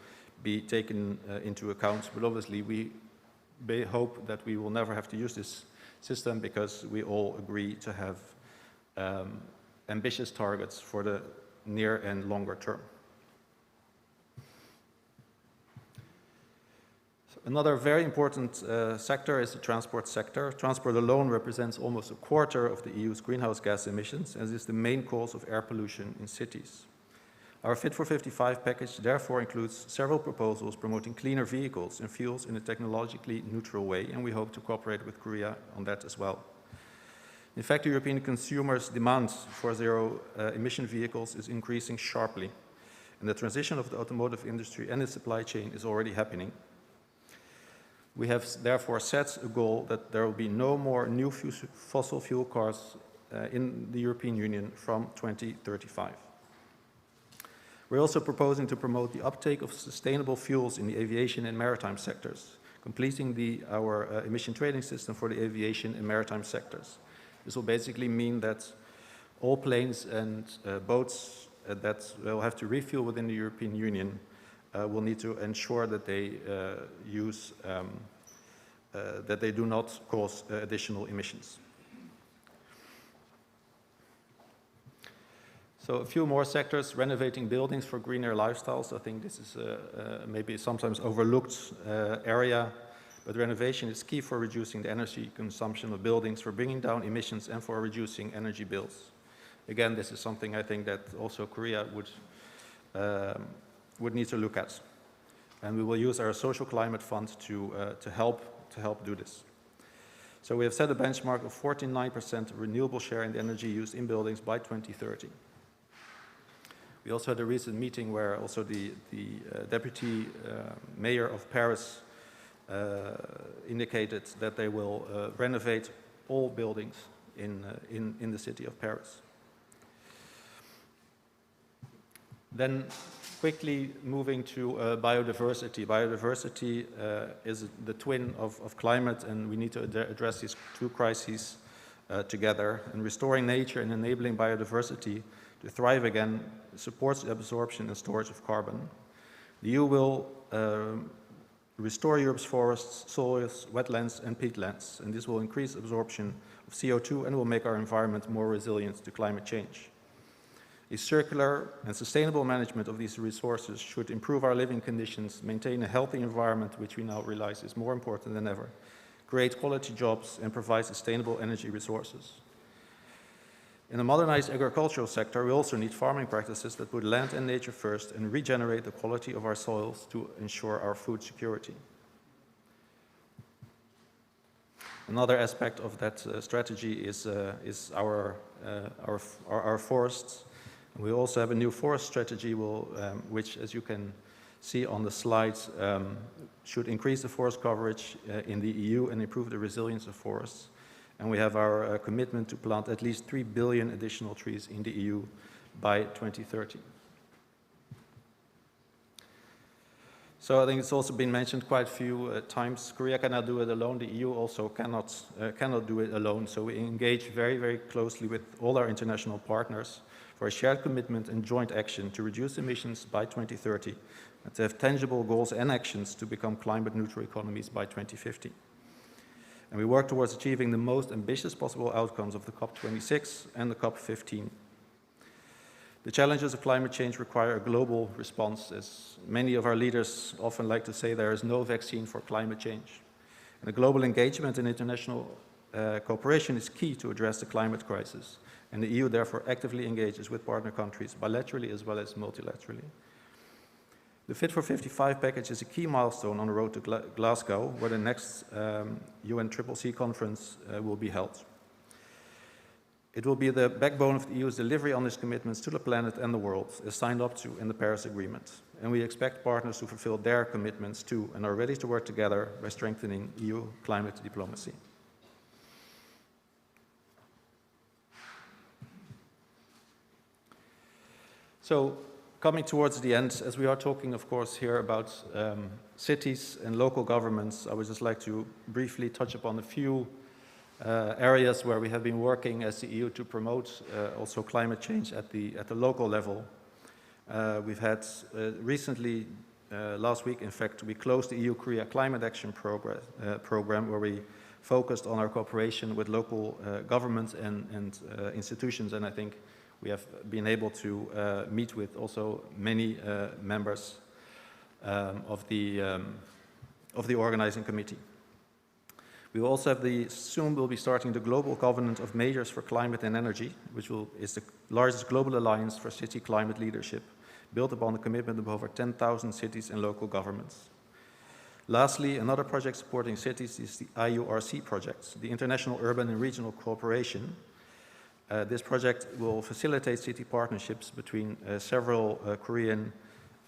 be taken into account. But obviously we hope that we will never have to use this system because we all agree to have ambitious targets for the near and longer term. Another very important sector is the transport sector. Transport alone represents almost a quarter of the EU's greenhouse gas emissions and is the main cause of air pollution in cities. Our Fit for 55 package therefore includes several proposals promoting cleaner vehicles and fuels in a technologically neutral way, and we hope to cooperate with Korea on that as well. In fact, European consumers' demand for zero emission vehicles is increasing sharply, and the transition of the automotive industry and its supply chain is already happening. We have therefore set a goal that there will be no more new fossil fuel cars in the European Union from 2035. We're also proposing to promote the uptake of sustainable fuels in the aviation and maritime sectors, completing our emission trading system for the aviation and maritime sectors. This will basically mean that all planes and boats that will have to refuel within the European Union will need to ensure that they that they do not cause additional emissions. So a few more sectors: renovating buildings for greener lifestyles. I think this is maybe sometimes overlooked area, but renovation is key for reducing the energy consumption of buildings, for bringing down emissions, and for reducing energy bills. Again, this is something I think that also Korea would need to look at. And we will use our social climate fund to help do this. So we have set a benchmark of 49% renewable share in the energy used in buildings by 2030. We also had a recent meeting where also the deputy mayor of Paris indicated that they will renovate all buildings in the city of Paris. Then quickly moving to biodiversity. Biodiversity is the twin of climate, and we need to address these two crises together. And restoring nature and enabling biodiversity to thrive again supports the absorption and storage of carbon. The EU will restore Europe's forests, soils, wetlands, and peatlands, and this will increase absorption of CO2 and will make our environment more resilient to climate change. A circular and sustainable management of these resources should improve our living conditions, maintain a healthy environment, which we now realize is more important than ever, create quality jobs, and provide sustainable energy resources. In a modernized agricultural sector, we also need farming practices that put land and nature first and regenerate the quality of our soils to ensure our food security. Another aspect of that strategy is our forests. We also have a new forest strategy which, as you can see on the slides, should increase the forest coverage in the EU and improve the resilience of forests. And we have our commitment to plant at least 3 billion additional trees in the EU by 2030. So I think it's also been mentioned quite a few times, Korea cannot do it alone, the EU also cannot do it alone. So we engage very, very closely with all our international partners for a shared commitment and joint action to reduce emissions by 2030 and to have tangible goals and actions to become climate neutral economies by 2050. And we work towards achieving the most ambitious possible outcomes of the COP26 and the COP15. The challenges of climate change require a global response. As many of our leaders often like to say, there is no vaccine for climate change. And a global engagement and international cooperation is key to address the climate crisis. And the EU therefore actively engages with partner countries bilaterally as well as multilaterally. The Fit for 55 package is a key milestone on the road to Glasgow, where the next UNCCC conference will be held. It will be the backbone of the EU's delivery on its commitments to the planet and the world, as signed up to in the Paris Agreement. And we expect partners to fulfill their commitments too, and are ready to work together by strengthening EU climate diplomacy. So coming towards the end, as we are talking, of course, here about cities and local governments, I would just like to briefly touch upon a few areas where we have been working as the EU to promote also climate change at the local level. We've had recently, last week, in fact, we closed the EU-Korea Climate Action Program, where we focused on our cooperation with local governments and institutions, and I think we have been able to meet with also many members of the organizing committee. We will also have soon we'll be starting the Global Covenant of Majors for Climate and Energy, which is the largest global alliance for city climate leadership, built upon the commitment of over 10,000 cities and local governments. Lastly, another project supporting cities is the IURC project, the International Urban and Regional Cooperation. This project will facilitate city partnerships between several Korean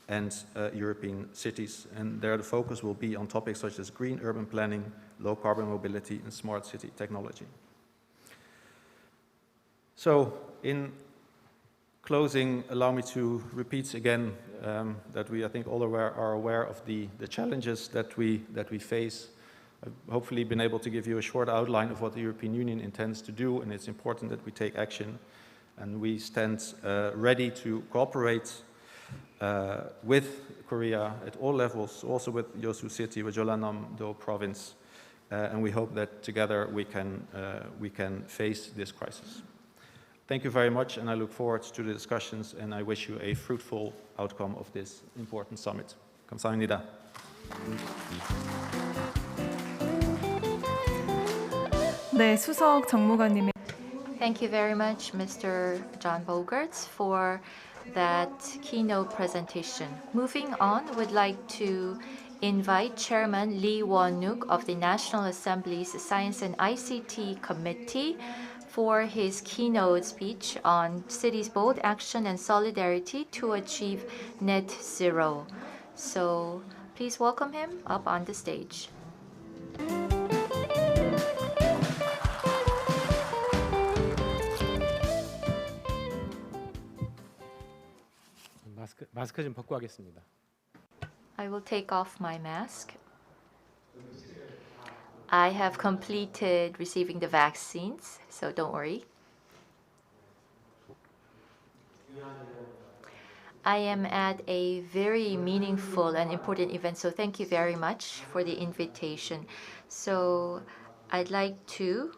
and European cities, and there the focus will be on topics such as green urban planning, low carbon mobility, and smart city technology. So, in closing, allow me to repeat again that we, I think, all are aware of the challenges that we face. I've hopefully been able to give you a short outline of what the European Union intends to do, and it's important that we take action. And we stand ready to cooperate with Korea at all levels, also with Yeosu City, with Jeollanam-do Province, and we hope that together we can face this crisis. Thank you very much, and I look forward to the discussions, and I wish you a fruitful outcome of this important summit. 감사합니다. 네, 수석 정무관님의 Thank you very much, Mr. John Bogarts, for that keynote presentation. Moving on, we'd like to invite Chairman Lee Won-wook of the National Assembly's Science and ICT Committee for his keynote speech on cities' bold action and solidarity to achieve net zero. So please welcome him up on the stage. 마스크 좀 벗고 하겠습니다. I will take off my mask. I have completed receiving the vaccines, so don't worry. I am at a very meaningful and important event, so thank you very much for the invitation. So I'd like to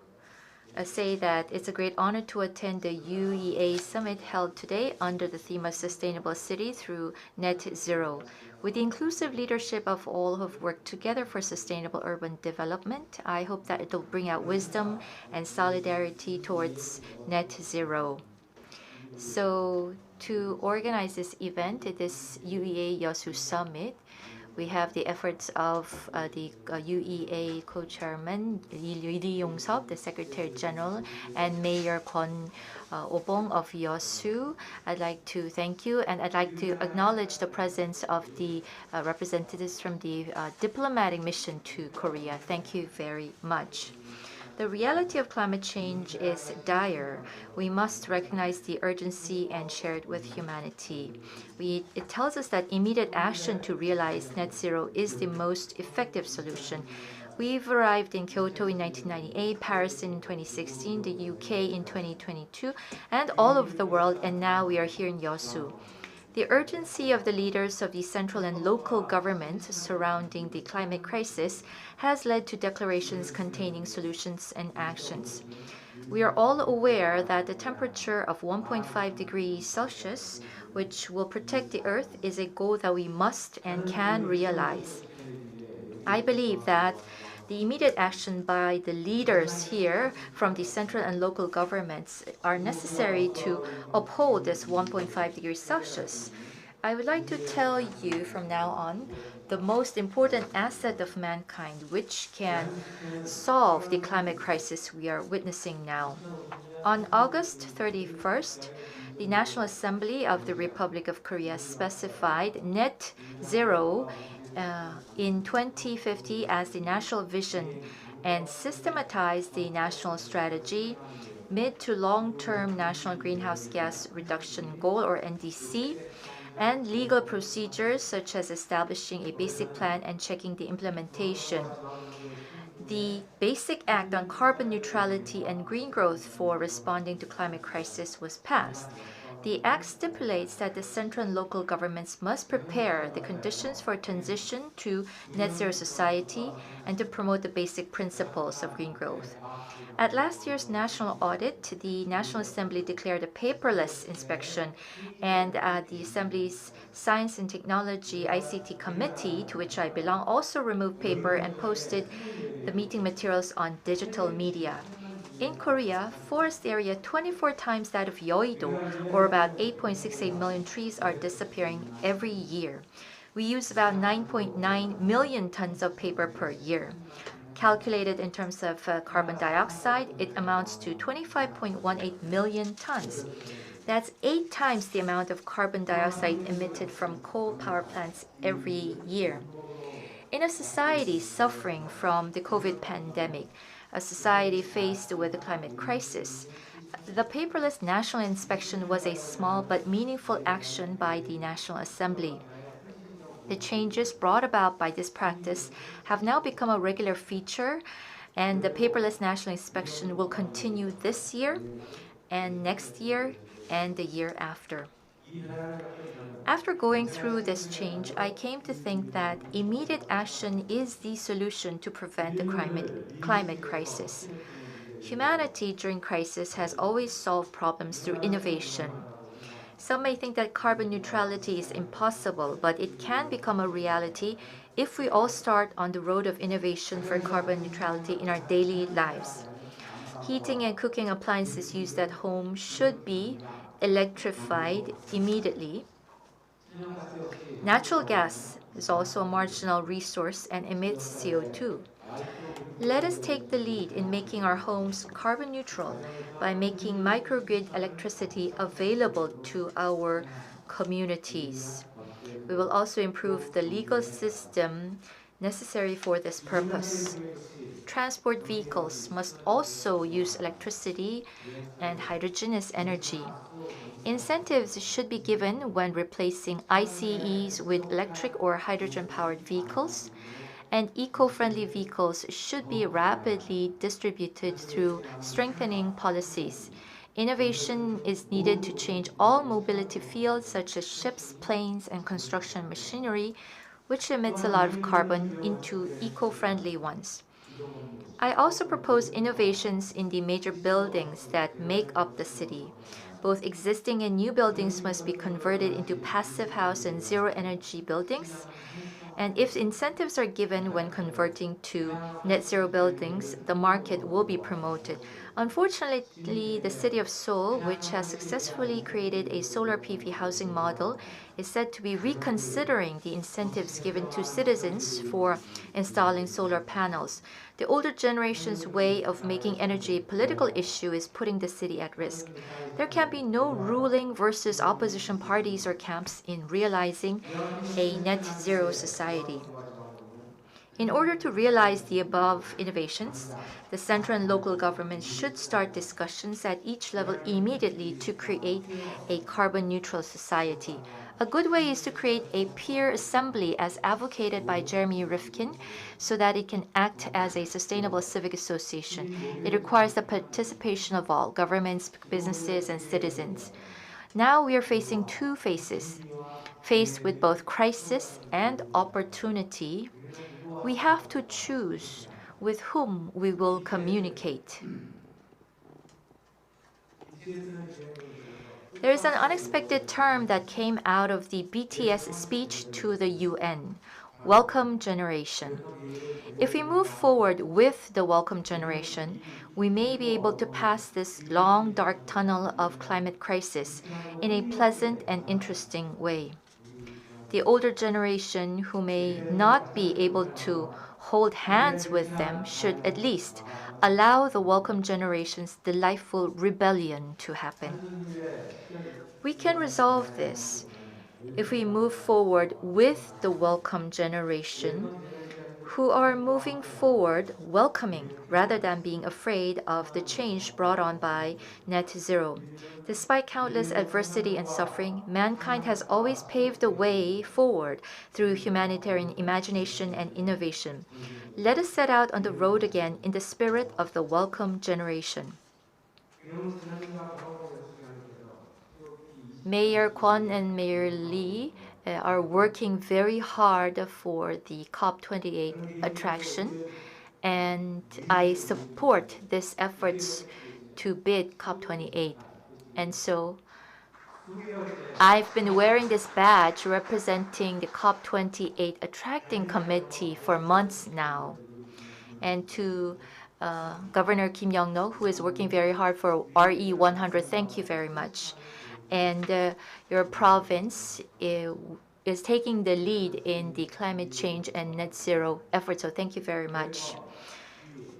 say that it's a great honor to attend the UEA Summit held today under the theme of Sustainable City through Net Zero. With the inclusive leadership of all who've worked together for sustainable urban development, I hope that it'll bring out wisdom and solidarity towards net zero. So to organize this event, this UEA YEOSU Summit, we have the efforts of the UEA co-chairman Lee Yong-seop, the Secretary General, and Mayor Kwon Oh-bong of YEOSU. I'd like to thank you, and I'd like to acknowledge the presence of the representatives from the diplomatic mission to Korea. Thank you very much. The reality of climate change is dire. We must recognize the urgency and share it with humanity. It tells us that immediate action to realize net zero is the most effective solution. We've arrived in Kyoto in 1998, Paris in 2016, the UK in 2022, and all over the world, and now we are here in YEOSU. The urgency of the leaders of the central and local governments surrounding the climate crisis has led to declarations containing solutions and actions. We are all aware that the temperature of 1.5 degrees Celsius, which will protect the Earth, is a goal that we must and can realize. I believe that the immediate action by the leaders here from the central and local governments are necessary to uphold this 1.5 degrees Celsius. I would like to tell you from now on the most important asset of mankind which can solve the climate crisis we are witnessing now. On August 31st, the National Assembly of the Republic of Korea specified net zero in 2050 as the national vision and systematized the national strategy, mid to long-term national greenhouse gas reduction goal, or NDC, and legal procedures such as establishing a basic plan and checking the implementation. The Basic Act on Carbon Neutrality and Green Growth for Responding to Climate Crisis was passed. The Act stipulates that the central and local governments must prepare the conditions for transition to net zero society and to promote the basic principles of green growth. At last year's national audit, the National Assembly declared a paperless inspection, and the Assembly's Science and Technology ICT Committee, to which I belong, also removed paper and posted the meeting materials on digital media. In Korea, forest area 24 times that of Yeouido, or about 8.68 million trees, are disappearing every year. We use about 9.9 million tons of paper per year. Calculated in terms of carbon dioxide, it amounts to 25.18 million tons. That's 8 times the amount of carbon dioxide emitted from coal power plants every year. In a society suffering from the COVID pandemic, a society faced with the climate crisis, the paperless national inspection was a small but meaningful action by the National Assembly. The changes brought about by this practice have now become a regular feature, and the paperless national inspection will continue this year and next year and the year after. After going through this change, I came to think that immediate action is the solution to prevent the climate crisis. Humanity during crisis has always solved problems through innovation. Some may think that carbon neutrality is impossible, but it can become a reality if we all start on the road of innovation for carbon neutrality in our daily lives. Heating and cooking appliances used at home should be electrified immediately. Natural gas is also a marginal resource and emits CO2. Let us take the lead in making our homes carbon neutral by making microgrid electricity available to our communities. We will also improve the legal system necessary for this purpose. Transport vehicles must also use electricity and hydrogen as energy. Incentives should be given when replacing ICEs with electric or hydrogen-powered vehicles, and eco-friendly vehicles should be rapidly distributed through strengthening policies. Innovation is needed to change all mobility fields such as ships, planes, and construction machinery, which emits a lot of carbon, into eco-friendly ones. I also propose innovations in the major buildings that make up the city. Both existing and new buildings must be converted into passive house and zero-energy buildings. And if incentives are given when converting to net zero buildings, the market will be promoted. Unfortunately, the city of Seoul, which has successfully created a solar PV housing model, is said to be reconsidering the incentives given to citizens for installing solar panels. The older generation's way of making energy a political issue is putting the city at risk. There can be no ruling versus opposition parties or camps in realizing a net zero society. In order to realize the above innovations, the central and local governments should start discussions at each level immediately to create a carbon-neutral society. A good way is to create a peer assembly as advocated by Jeremy Rifkin so that it can act as a sustainable civic association. It requires the participation of all, governments, businesses, and citizens. Now we are facing two phases. Faced with both crisis and opportunity, we have to choose with whom we will communicate. There is an unexpected term that came out of the BTS speech to the UN, welcome generation. If we move forward with the welcome generation, we may be able to pass this long, dark tunnel of climate crisis in a pleasant and interesting way. The older generation who may not be able to hold hands with them should at least allow the welcome generation's delightful rebellion to happen. We can resolve this if we move forward with the welcome generation who are moving forward, welcoming rather than being afraid of the change brought on by net zero. Despite countless adversity and suffering, mankind has always paved the way forward through humanitarian imagination and innovation. Let us set out on the road again in the spirit of the welcome generation. Mayor Kwon and Mayor Lee are working very hard for the COP28 attraction, and I support these efforts to bid COP28. And so I've been wearing this badge representing the COP28 attracting committee for months now. And to Governor Kim Young-no, who is working very hard for RE 100, thank you very much. And your province is taking the lead in the climate change and net zero efforts, so thank you very much.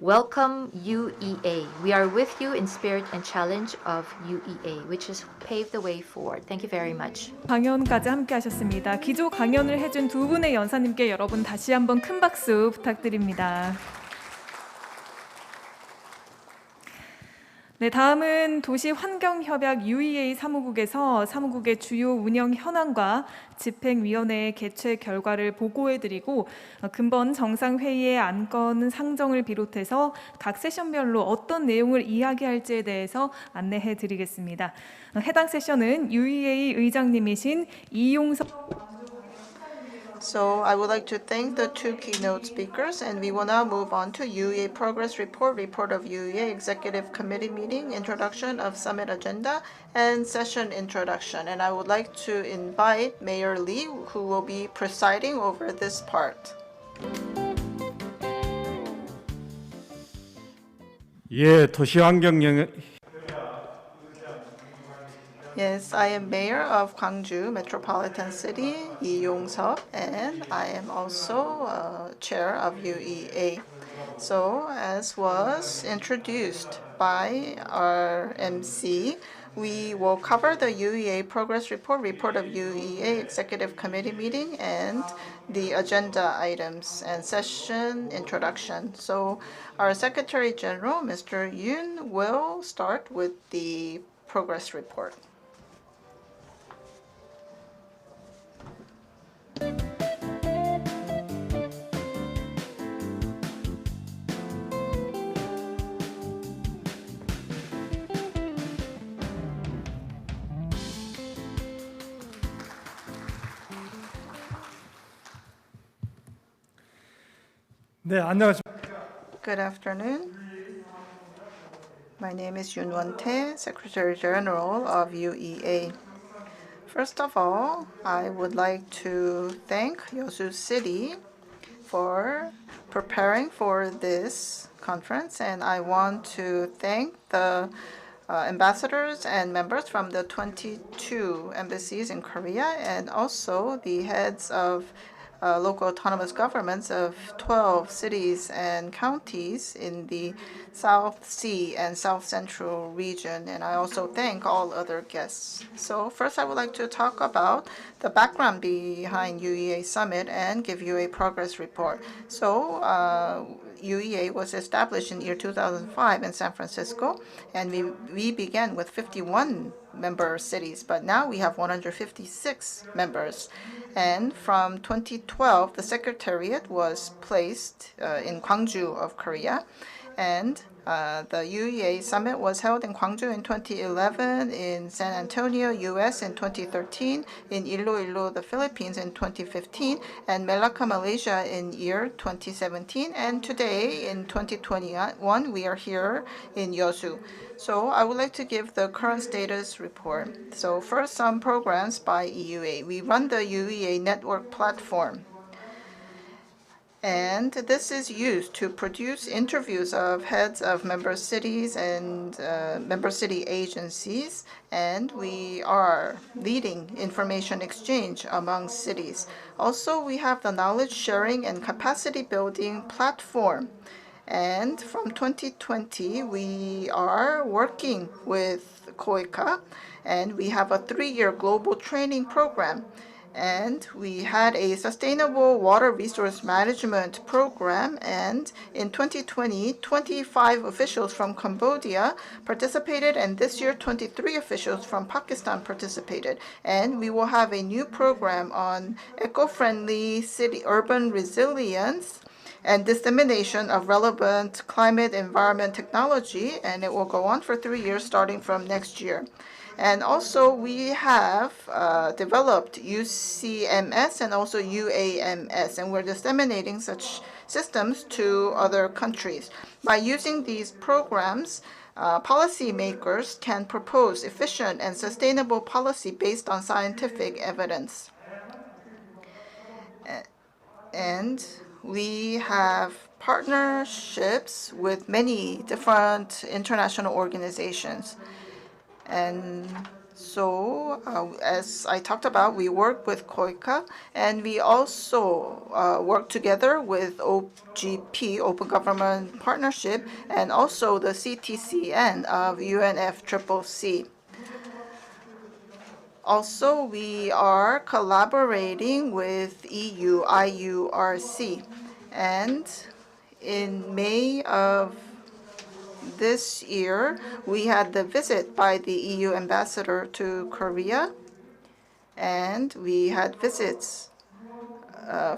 Welcome UEA. We are with you in spirit and challenge of UEA, which has paved the way forward. Thank you very much. 강연까지 함께 하셨습니다. 기조 강연을 해준 두 분의 연사님께 여러분 다시 한번 큰 박수 부탁드립니다. 네, 다음은 도시환경협약 UEA 사무국에서 사무국의 주요 운영 현황과 집행위원회의 개최 결과를 보고해드리고 근본 정상회의의 안건 상정을 비롯해서 각 세션별로 어떤 내용을 이야기할지에 대해서 안내해드리겠습니다. 해당 세션은 UEA 의장님이신 이용석 So I would like to thank the two keynote speakers, and we will now move on to UEA Progress Report, Report of UEA Executive Committee Meeting, Introduction of Summit Agenda, and Session Introduction. And I would like to invite Mayor Lee, who will be presiding over this part. 예, 도시환경 Yes, I am Mayor of Gwangju Metropolitan City, Lee Yong-seop, and I am also Chair of UEA. So, as was introduced by our MC, we will cover the UEA Progress Report, Report of UEA Executive Committee Meeting, and the agenda items and session introduction. So, our Secretary General, Mr. Yoon, will start with the progress report. 네, 안녕하십니까. Good afternoon. My name is Yoon Won-tae, Secretary General of UEA. First of all, I would like to thank Yasu City for preparing for this conference, and I want to thank the ambassadors and members from the 22 embassies in Korea, and also the heads of local autonomous governments of 12 cities and counties in the South Sea and South Central region. And I also thank all other guests. So first I would like to talk about the background behind UEA Summit and give you a progress report. So UEA was established in year 2005 in San Francisco, and we began with 51 member cities, but now we have 156 members. And from 2012, the Secretariat was placed in Gwangju of Korea, and the UEA Summit was held in Gwangju in 2011, in San Antonio, US in 2013, in Iloilo, the Philippines in 2015, and Melaka, Malaysia in year 2017. And today, in 2021, we are here in YEOSU. So I would like to give the current status report. So first, some programs by UEA. We run the UEA network platform, and this is used to produce interviews of heads of member cities and member city agencies, and we are leading information exchange among cities. Also, we have the knowledge sharing and capacity building platform. And from 2020, we are working with COICA, and we have a 3-year global training program. And we had a sustainable water resource management program, and in 2020, 25 officials from Cambodia participated, and this year 23 officials from Pakistan participated. And we will have a new program on eco-friendly city urban resilience and dissemination of relevant climate environment technology, and it will go on for 3 years starting from next year. And also we have developed UCMS and also UAMS, and we're disseminating such systems to other countries. By using these programs, policymakers can propose efficient and sustainable policy based on scientific evidence. And we have partnerships with many different international organizations. And so, as I talked about, we work with COICA, and we also work together with OGP, Open Government Partnership, and also the CTCN of UNFCCC. Also, we are collaborating with EU IURC, and in May of this year, we had the visit by the EU ambassador to Korea, and we had visits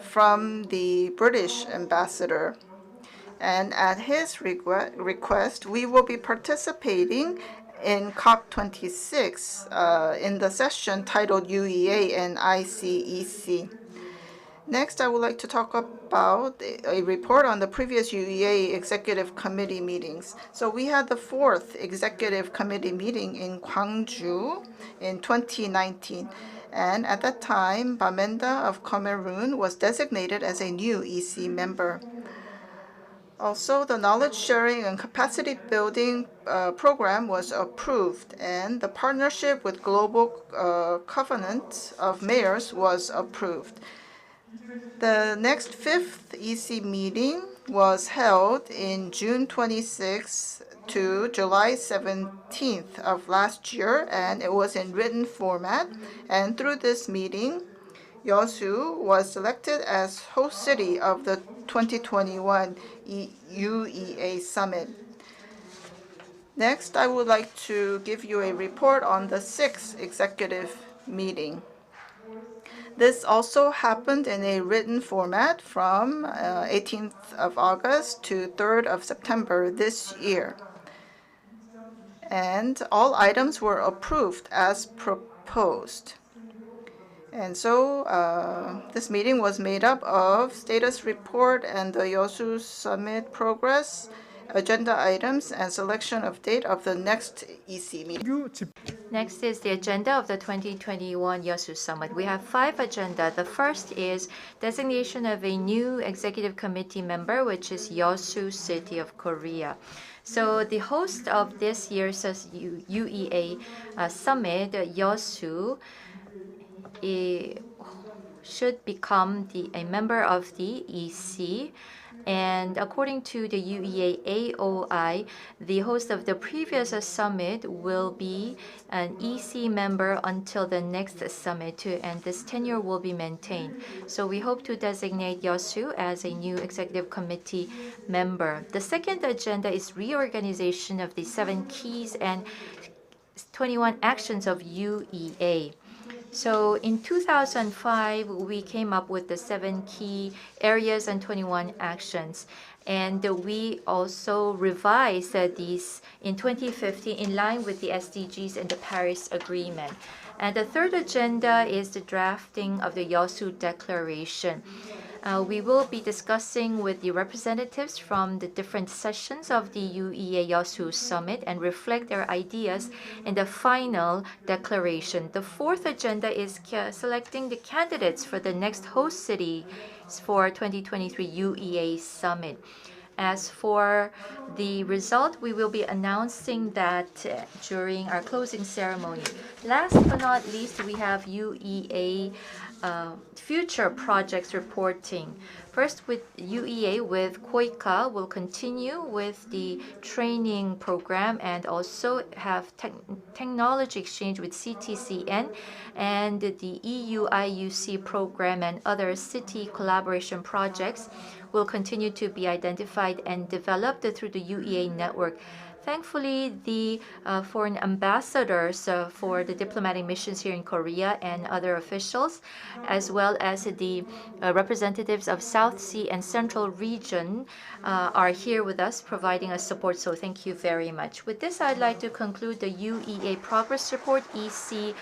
from the British ambassador. And at his request, we will be participating in COP26 in the session titled UEA and ICEC. Next, I would like to talk about a report on the previous UEA Executive Committee meetings. So we had the 4th Executive Committee meeting in Gwangju in 2019. And at that time, Bamenda of Cameroon was designated as a new EC member. Also, the knowledge sharing and capacity building program was approved, and the partnership with Global Covenant of Mayors was approved. The next 5th EC meeting was held in June 26th to July 17th of last year, and it was in written format. And through this meeting, YEOSU was selected as host city of the 2021 UEA Summit. Next, I would like to give you a report on the 6th executive meeting. This also happened in a written format from 18th of August to 3rd of September this year. And all items were approved as proposed. And so this meeting was made up of status report and the YEOSU Summit progress, agenda items, and selection of date of the next EC meeting. Next is the agenda of the 2021 YEOSU Summit. We have 5 agenda. The first is designation of a new executive committee member, which is YEOSU City of Korea. So the host of this year's UEA Summit, YEOSU, should become a member of the EC. And according to the UEA AOI, the host of the previous summit will be an EC member until the next summit too, and this tenure will be maintained. So we hope to designate YEOSU as a new executive committee member. The second agenda is reorganization of the 7 keys and 21 actions of UEA. So in 2005, we came up with the 7 key areas and 21 actions. And we also revised these in 2015 in line with the SDGs and the Paris Agreement. And the third agenda is the drafting of the YEOSU Declaration. We will be discussing with the representatives from the different sessions of the UEA YEOSU Summit and reflect their ideas in the final declaration. The fourth agenda is selecting the candidates for the next host city for 2023 UEA Summit. As for the result, we will be announcing that during our closing ceremony. Last but not least, we have UEA future projects reporting. First, with UEA with KOICA, will continue with the training program and also have technology exchange with CTCN and the EU YEOSU program and other city collaboration projects will continue to be identified and developed through the UEA network. Thankfully, the foreign ambassadors for the diplomatic missions here in Korea and other officials, as well as the representatives of South Sea and Central Region are here with us providing us support. So thank you very much. With this, I'd like to conclude the UEA Progress Report, EC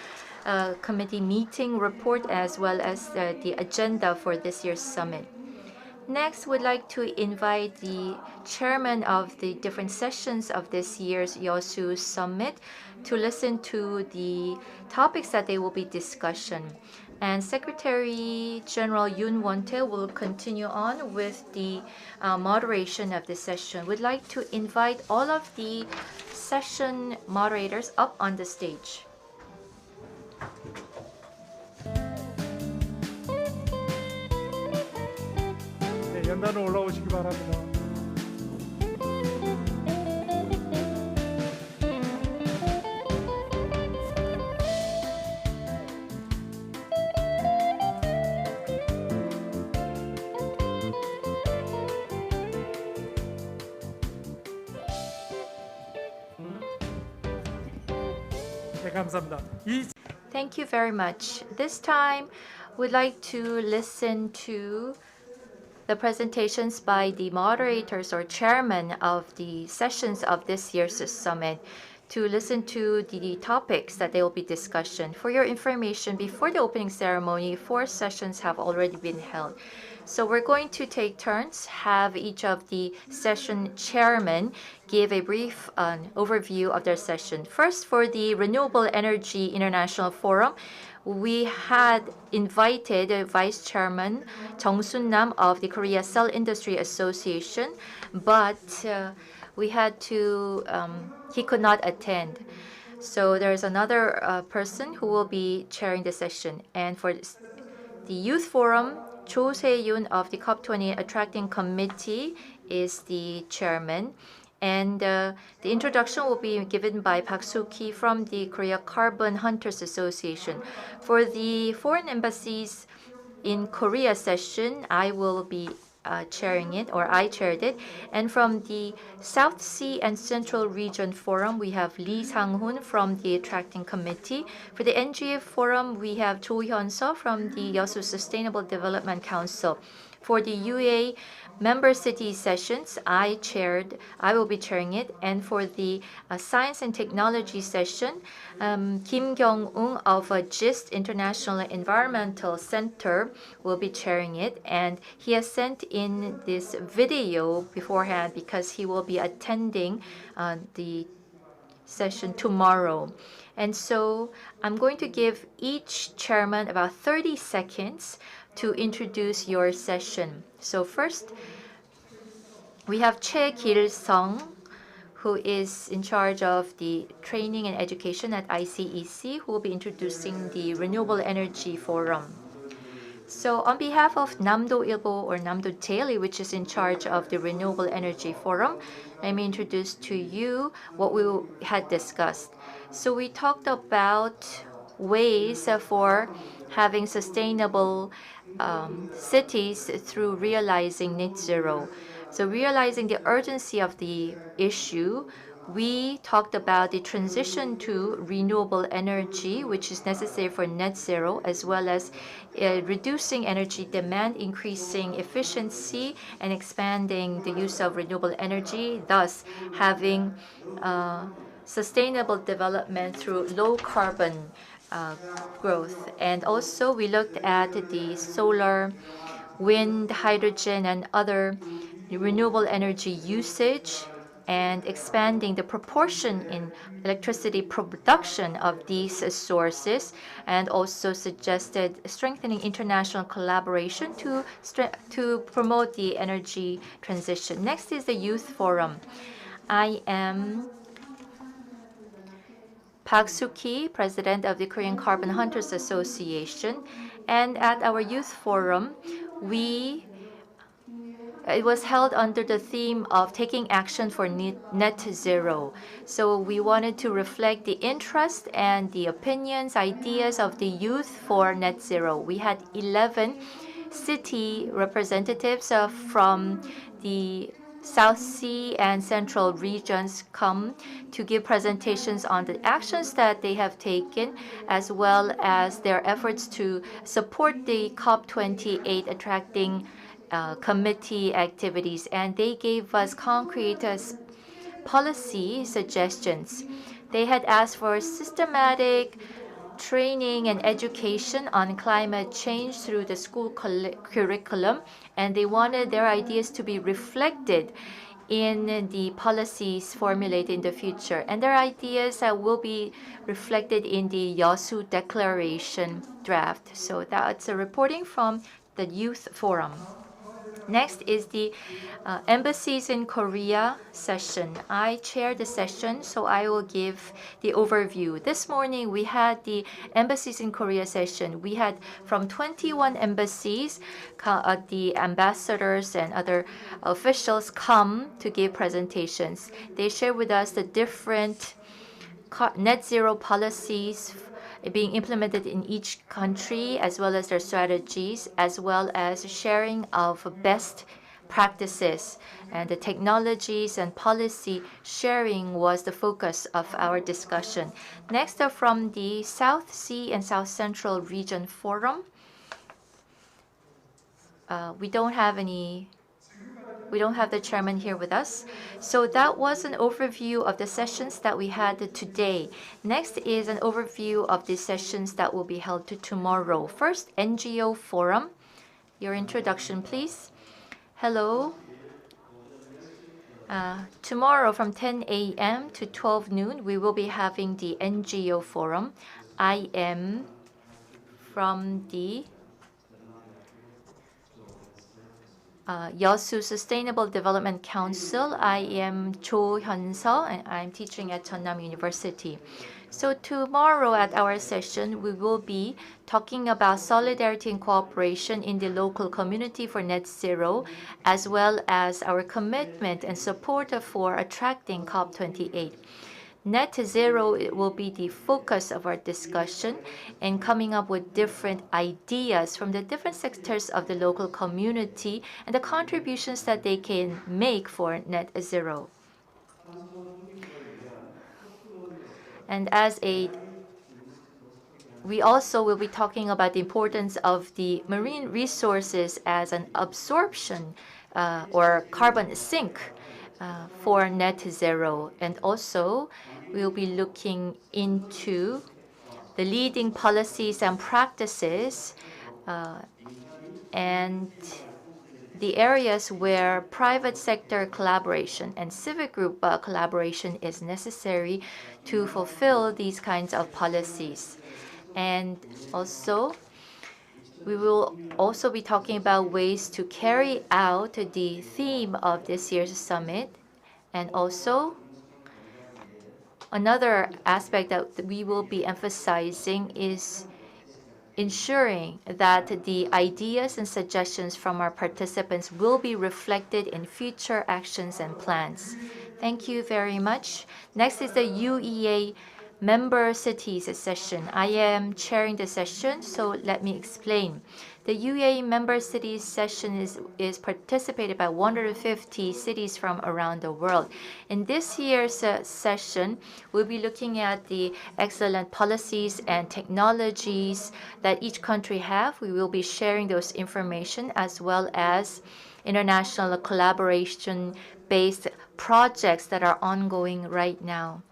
Committee Meeting Report, as well as the agenda for this year's summit. Next, we'd like to invite the chairman of the different sessions of this year's YEOSU Summit to listen to the topics that they will be discussing. And Secretary General Yoon Won-tae will continue on with the moderation of this session. We'd like to invite all of the session moderators up on the stage. 네, 연단으로 올라오시기 바랍니다. 네, 감사합니다. Thank you very much. This time, we'd like to listen to the presentations by the moderators or chairman of the sessions of this year's summit to listen to the topics that they will be discussing. For your information, before the opening ceremony, 4 sessions have already been held. So we're going to take turns, have each of the session chairmen give a brief overview of their session. First, for the Renewable Energy International Forum, we had invited Vice Chairman Jung Sun-nam of the Korea Cell Industry Association, but he could not attend. So there's another person who will be chairing the session. And for the Youth Forum, Cho Se-yoon of the COP20 Attracting Committee is the chairman. And the introduction will be given by Park Soo-ki from the Korea Carbon Hunters Association. For the foreign embassies in Korea session, I will be chairing it, or I chaired it. And from the South Sea and Central Region Forum, we have Lee Sang-hoon from the Attracting Committee. For the NGF Forum, we have Cho Hyun-seo from the YEOSU Sustainable Development Council. For the UA member city sessions, I will be chairing it. And for the science and technology session, Kim Kyung-ung of GIST International Environmental Center will be chairing it. And he has sent in this video beforehand because he will be attending the session tomorrow. And so I'm going to give each chairman about 30 seconds to introduce your session. So first, we have Choi Gil-sung, who is in charge of the training and education at ICEC, who will be introducing the Renewable Energy Forum. So on behalf of Namdo-ilbo or Namdo Daily, which is in charge of the Renewable Energy Forum, let me introduce to you what we had discussed. So we talked about ways for having sustainable cities through realizing net zero. So realizing the urgency of the issue, we talked about the transition to renewable energy, which is necessary for net zero, as well as reducing energy demand, increasing efficiency, and expanding the use of renewable energy, thus having sustainable development through low carbon growth. And also we looked at the solar, wind, hydrogen, and other renewable energy usage and expanding the proportion in electricity production of these sources, and also suggested strengthening international collaboration to promote the energy transition. Next is the Youth Forum. I am Park Soo-ki, President of the Korean Carbon Hunters Association, and at our Youth Forum, it was held under the theme of taking action for net zero. So we wanted to reflect the interest and the opinions, ideas of the youth for net zero. We had 11 city representatives from the South Sea and Central regions come to give presentations on the actions that they have taken, as well as their efforts to support the COP28 attracting committee activities, and they gave us concrete policy suggestions. They had asked for systematic training and education on climate change through the school curriculum, and they wanted their ideas to be reflected in the policies formulated in the future. And their ideas will be reflected in the YEOSU declaration draft. So that's a reporting from the Youth Forum. Next is the Embassies in Korea session. I chaired the session, so I will give the overview. This morning, we had the Embassies in Korea session. We had from 21 embassies, the ambassadors and other officials come to give presentations. They shared with us the different net zero policies being implemented in each country, as well as their strategies, as well as sharing of best practices. And the technologies and policy sharing was the focus of our discussion. Next are from the South Sea and South Central Region Forum. We don't have the chairman here with us. So that was an overview of the sessions that we had today. Next is an overview of the sessions that will be held tomorrow. First, Ngo Forum. Your introduction, please. Hello. Tomorrow from 10 a.m. to 12 noon, we will be having the Ngo Forum. I am from the Yasu Sustainable Development Council. I am Cho Hyun-seo, and I'm teaching at Jeonnam University. So tomorrow at our session, we will be talking about solidarity and cooperation in the local community for net zero, as well as our commitment and support for attracting COP28. Net zero will be the focus of our discussion, and coming up with different ideas from the different sectors of the local community and the contributions that they can make for net zero. And we also will be talking about the importance of the marine resources as an absorption or carbon sink for net zero. And also, we'll be looking into the leading policies and practices and the areas where private sector collaboration and civic group collaboration is necessary to fulfill these kinds of policies. And also, we will also be talking about ways to carry out the theme of this year's summit. And also, another aspect that we will be emphasizing is ensuring that the ideas and suggestions from our participants will be reflected in future actions and plans. Thank you very much. Next is the UEA Member Cities session. I am chairing the session, so let me explain. The UEA Member Cities session is participated by 150 cities from around the world. In this year's session, we'll be looking at the excellent policies and technologies that each country have. We will be sharing those information, as well as international collaboration-based projects that are ongoing right now.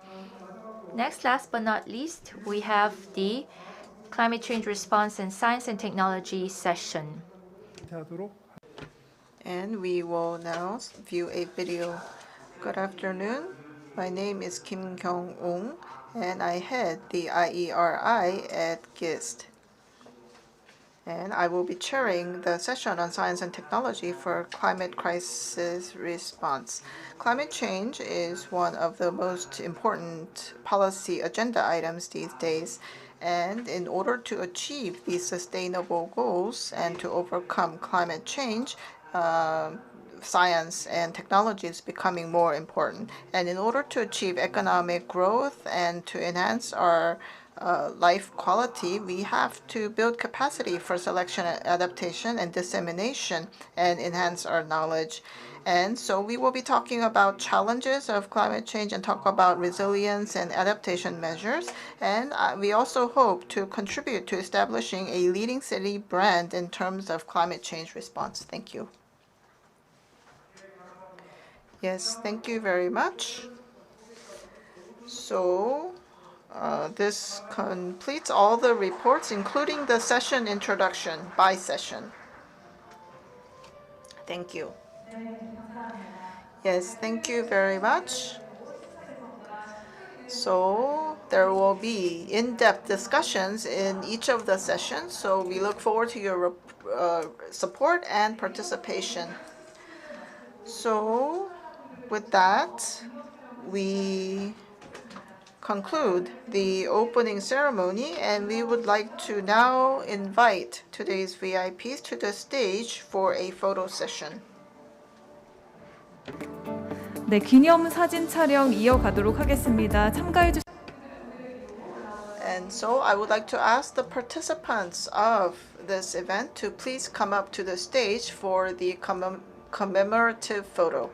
Next, last but not least, we have the Climate Change Response and Science and Technology session. And we will now view a video Good afternoon. My name is Kim Kyung-ung, and I head the IERI at GIST. And I will be chairing the session on science and technology for climate crisis response. Climate change is one of the most important policy agenda items these days. And in order to achieve these sustainable goals and to overcome climate change, science and technology is becoming more important. And in order to achieve economic growth and to enhance our life quality, we have to build capacity for selection, adaptation, and dissemination and enhance our knowledge. And so we will be talking about challenges of climate change and talk about resilience and adaptation measures. And we also hope to contribute to establishing a leading city brand in terms of climate change response. Thank you. Yes, thank you very much. So this completes all the reports, including the session introduction by session. Thank you. Yes, thank you very much. So there will be in-depth discussions in each of the sessions, so we look forward to your support and participation. So with that, we conclude the opening ceremony, and we would like to now invite today's VIPs to the stage for a photo session. 네, 기념 사진 촬영 이어가도록 하겠습니다. 참가해 주신 And so I would like to ask the participants of this event to please come up to the stage for the commemorative photo.